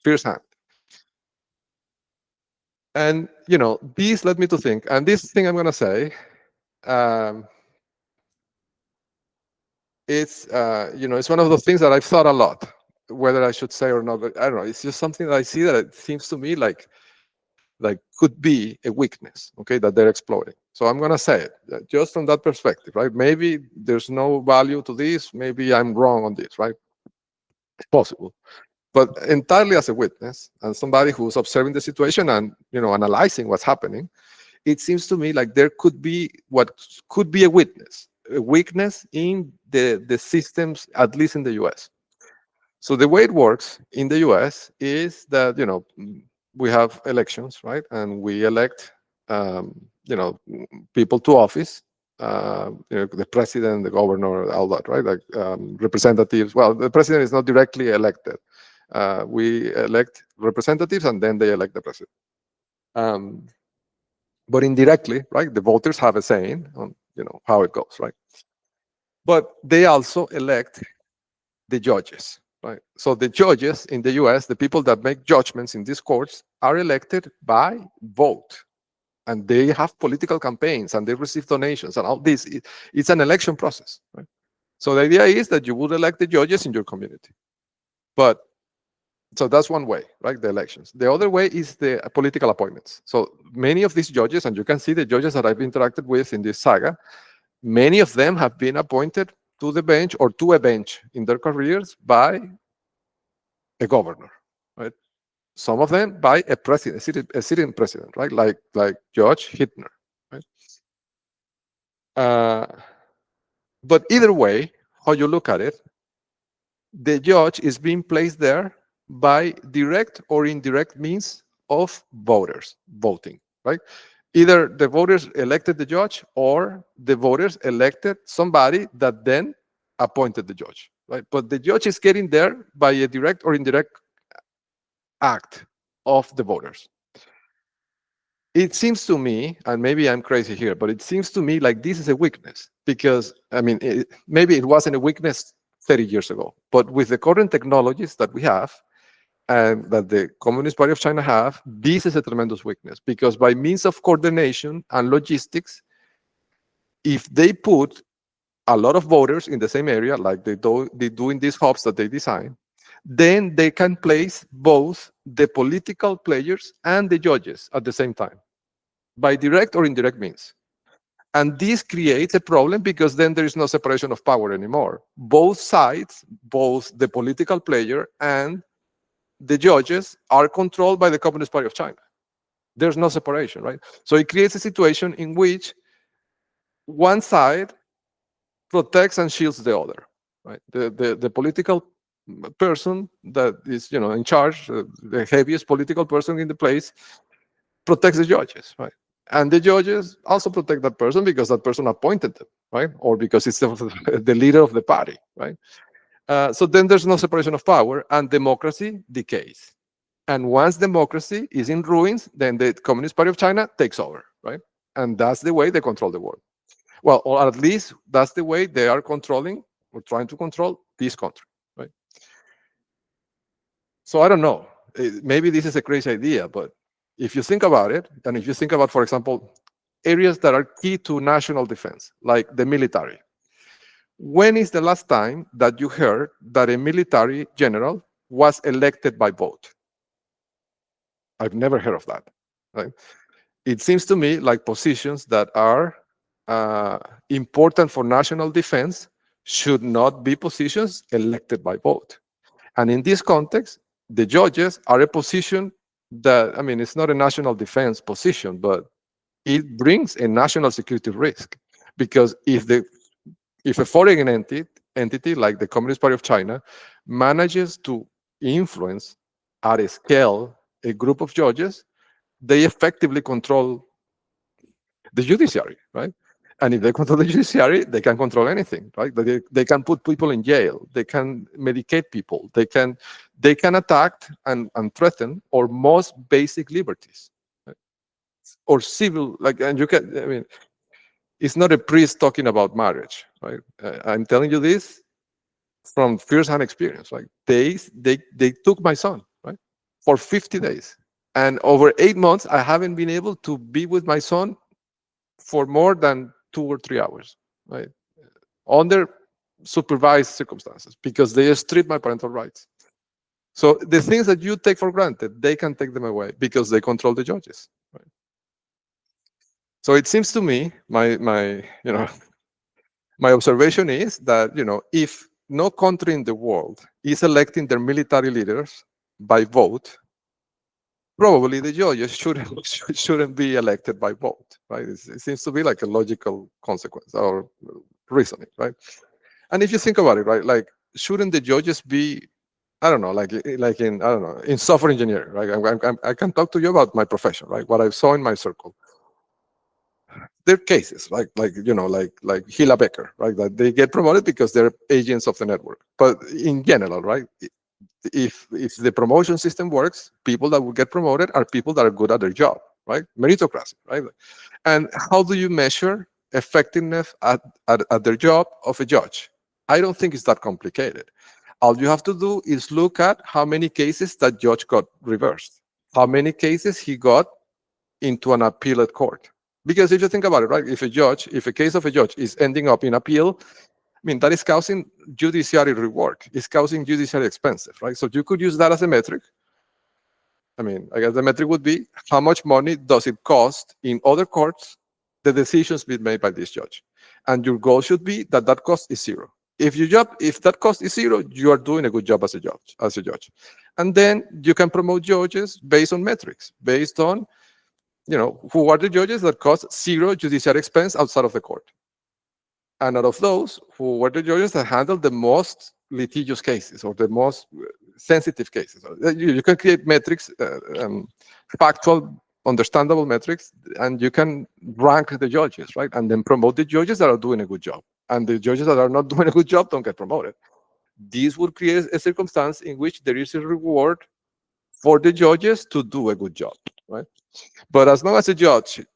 firsthand. And this led me to think, and this thing I'm going to say, it's it's one of those things that I've thought a lot, whether I should say or not. But I don't know. It's just something that I see that it seems to me like could be a weakness, okay, that they're exploiting. So I'm going to say it just from that perspective, right? Maybe there's no value to this. Maybe I'm wrong on this, right? It's possible. But entirely as a witness and somebody who's observing the situation and, analyzing what's happening, it seems to me like there could be what could be a weakness in the systems, at least in the US. So the way it works in the US is that, we have elections, right? And we elect, people to office, the president, the governor, all that, right? Like representatives. Well, the president is not directly elected. We elect representatives and then they elect the president. But indirectly, right? The voters have a saying on, how it goes, right? But they also elect the judges, right? So the judges in the US, the people that make judgments in these courts, are elected by vote. And they have political campaigns and they receive donations and all this. It's an election process, right? So the idea is that you would elect the judges in your community. But so that's one way, right? The elections. The other way is the political appointments. So many of these judges, and you can see the judges that I've interacted with in this saga, many of them have been appointed to the bench or to a bench in their careers by a governor, right? Some of them by a president, a sitting president, right? Like Judge Hittner, right? But either way, how you look at it, the judge is being placed there by direct or indirect means of voters voting, right? Either the voters elected the judge or the voters elected somebody that then appointed the judge. right? But the judge is getting there by a direct or indirect act of the voters. It seems to me, and maybe I'm crazy here, but it seems to me like this is a weakness because, I mean, maybe it wasn't a weakness 30 years ago, but with the current technologies that we have and that the Communist Party of China have, this is a tremendous weakness because by means of coordination and logistics, if they put a lot of voters in the same area, like they do in these hubs that they design, then they can place both the political players and the judges at the same time, by direct or indirect means. And this creates a problem because then there is no separation of power anymore. Both sides, both the political player and the judges, are controlled by the Communist Party of China. There's no separation, right? So it creates a situation in which one side protects and shields the other, right? The political person that is, in charge, the heaviest political person in the place, protects the judges, right? And the judges also protect that person because that person appointed them, right? Or because it's the leader of the party, right? So then there's no separation of power and democracy decays. And once democracy is in ruins, then the Communist Party of China takes over, right? And that's the way they control the world. Well, or at least that's the way they are controlling or trying to control this country, right? So I don't know. Maybe this is a crazy idea, but if you think about it, and if you think about, for example, areas that are key to national defense, like the military, when is the last time that you heard that a military general was elected by vote? I've never heard of that, right? It seems to me like positions that are important for national defense should not be positions elected by vote. And in this context, the judges are a position that, I mean, it's not a national defense position, but it brings a national security risk. Because if a foreign entity like the Communist Party of China manages to influence at a scale a group of judges, they effectively control the judiciary, right? And if they control the judiciary, they can control anything, right? They can put people in jail. They can medicate people. They can attack and threaten our most basic liberties, right? Or civil, like, and you can, I mean, it's not a priest talking about marriage, right? I'm telling you this from first-hand experience. Like they took my son, right, for 50 days, and over 8 months, I haven't been able to be with my son for more than 2 or 3 hours, right, under supervised circumstances, because they strip my parental rights. So the things that you take for granted, they can take them away because they control the judges, right? So it seems to me, my observation is that, if no country in the world is electing their military leaders by vote, probably the judges shouldn't be elected by vote, right? It seems to be like a logical consequence or reasoning, right? And if you think about it, right, like, shouldn't the judges be, I don't know, like in, I don't know, in software engineering, right? I can talk to you about my profession, right? What I saw in my circle. There are cases like Hila Becker, right? That they get promoted because they're agents of the network. But in general, right? If the promotion system works, people that will get promoted are people that are good at their job, right? Meritocracy, right? And how do you measure effectiveness at their job of a judge? I don't think it's that complicated. All you have to do is look at how many cases that judge got reversed, how many cases he got into an appellate court. Because if you think about it, right, if a case of a judge is ending up in appeal, I mean, that is causing judiciary rework. It's causing judiciary expenses, right? So you could use that as a metric. I mean, I guess the metric would be how much money does it cost in other courts the decisions being made by this judge, and your goal should be that cost is zero. If that cost is zero, you are doing a good job as a judge, and then you can promote judges based on metrics, based on who are the judges that cost zero judiciary expense outside of the court. And out of those, who were the judges that handled the most litigious cases or the most sensitive cases. You can create metrics, factual, understandable metrics, and you can rank the judges, right? And then promote the judges that are doing a good job. And the judges that are not doing a good job don't get promoted. this would create a circumstance in which there is a reward for the judges to do a good job, right? But as long as the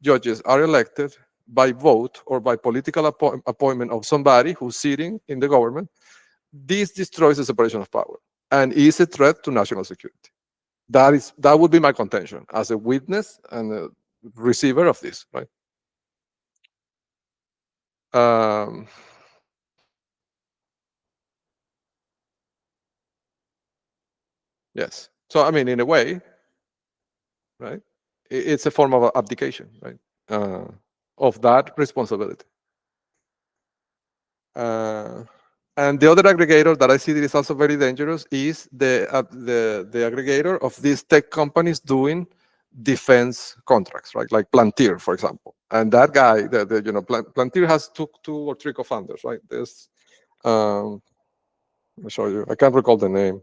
judges are elected by vote or by political appointment of somebody who's sitting in the government, this destroys the separation of power and is a threat to national security. That would be my contention as a witness and a receiver of this, right? Yes. So I mean, in a way, right? It's a form of abdication, right? Of that responsibility. And the other aggregator that I see that is also very dangerous is the aggregator of these tech companies doing defense contracts, right? Like Plantier, for example. And that guy, Plantier has two or three co-founders, right? There's, I'll show you. I can't recall the name.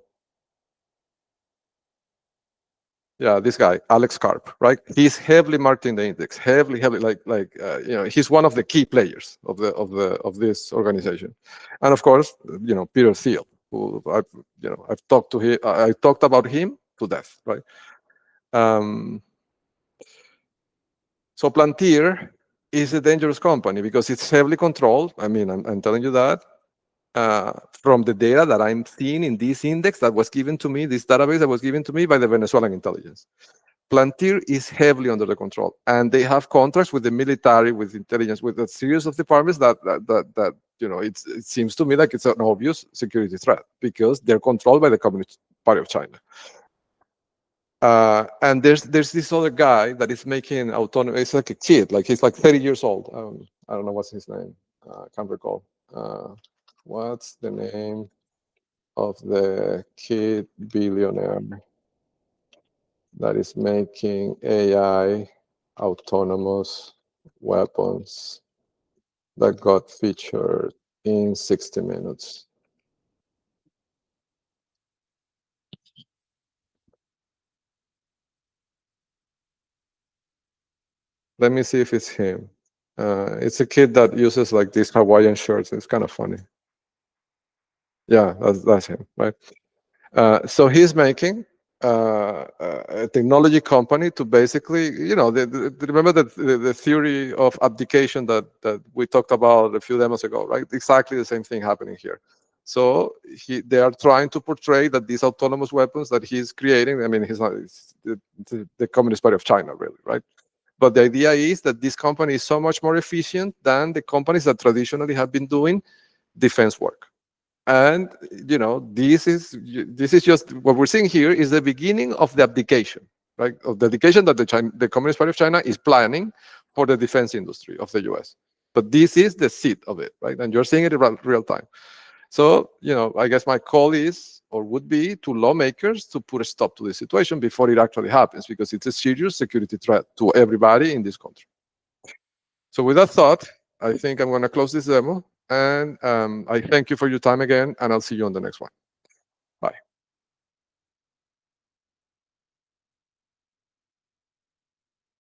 Yeah, this guy, Alex Karp, right? He's heavily marketing the index, heavily, he's one of the key players of this organization, and of course, Peter Thiel, who I've talked to him, I talked about him to death, right? So Plantier is a dangerous company because it's heavily controlled. I mean, I'm telling you that. From the data that I'm seeing in this index that was given to me, this database that was given to me by the Venezuelan intelligence. Plantier is heavily under the control, and they have contracts with the military, with intelligence, with a series of departments that it seems to me like it's an obvious security threat because they're controlled by the Communist Party of China. And there's this other guy that is making autonomous. It's like a kid, like he's like 30 years old. I don't know what's his name. I can't recall. What's the name of the kid billionaire that is making AI autonomous weapons that got featured in 60 Minutes? Let me see if it's him. It's a kid that uses like these Hawaiian shirts. It's kind of funny. Yeah, that's him, right? So he's making a technology company to basically, remember the theory of abdication that we talked about a few demos ago, right? Exactly the same thing happening here. So they are trying to portray that these autonomous weapons that he's creating, I mean, he's not the Communist Party of China, really, right? But the idea is that this company is so much more efficient than the companies that traditionally have been doing defense work. And this is just what we're seeing here is the beginning of the abdication, right? Of the abdication that the Communist Party of China is planning for the defense industry of the US. But this is the seed of it, right? And you're seeing it in real time. So, I guess my call is, or would be, to lawmakers to put a stop to this situation before it actually happens, because it's a serious security threat to everybody in this country. So with that thought, I think I'm going to close this demo. And I thank you for your time again, and I'll see you on the next one.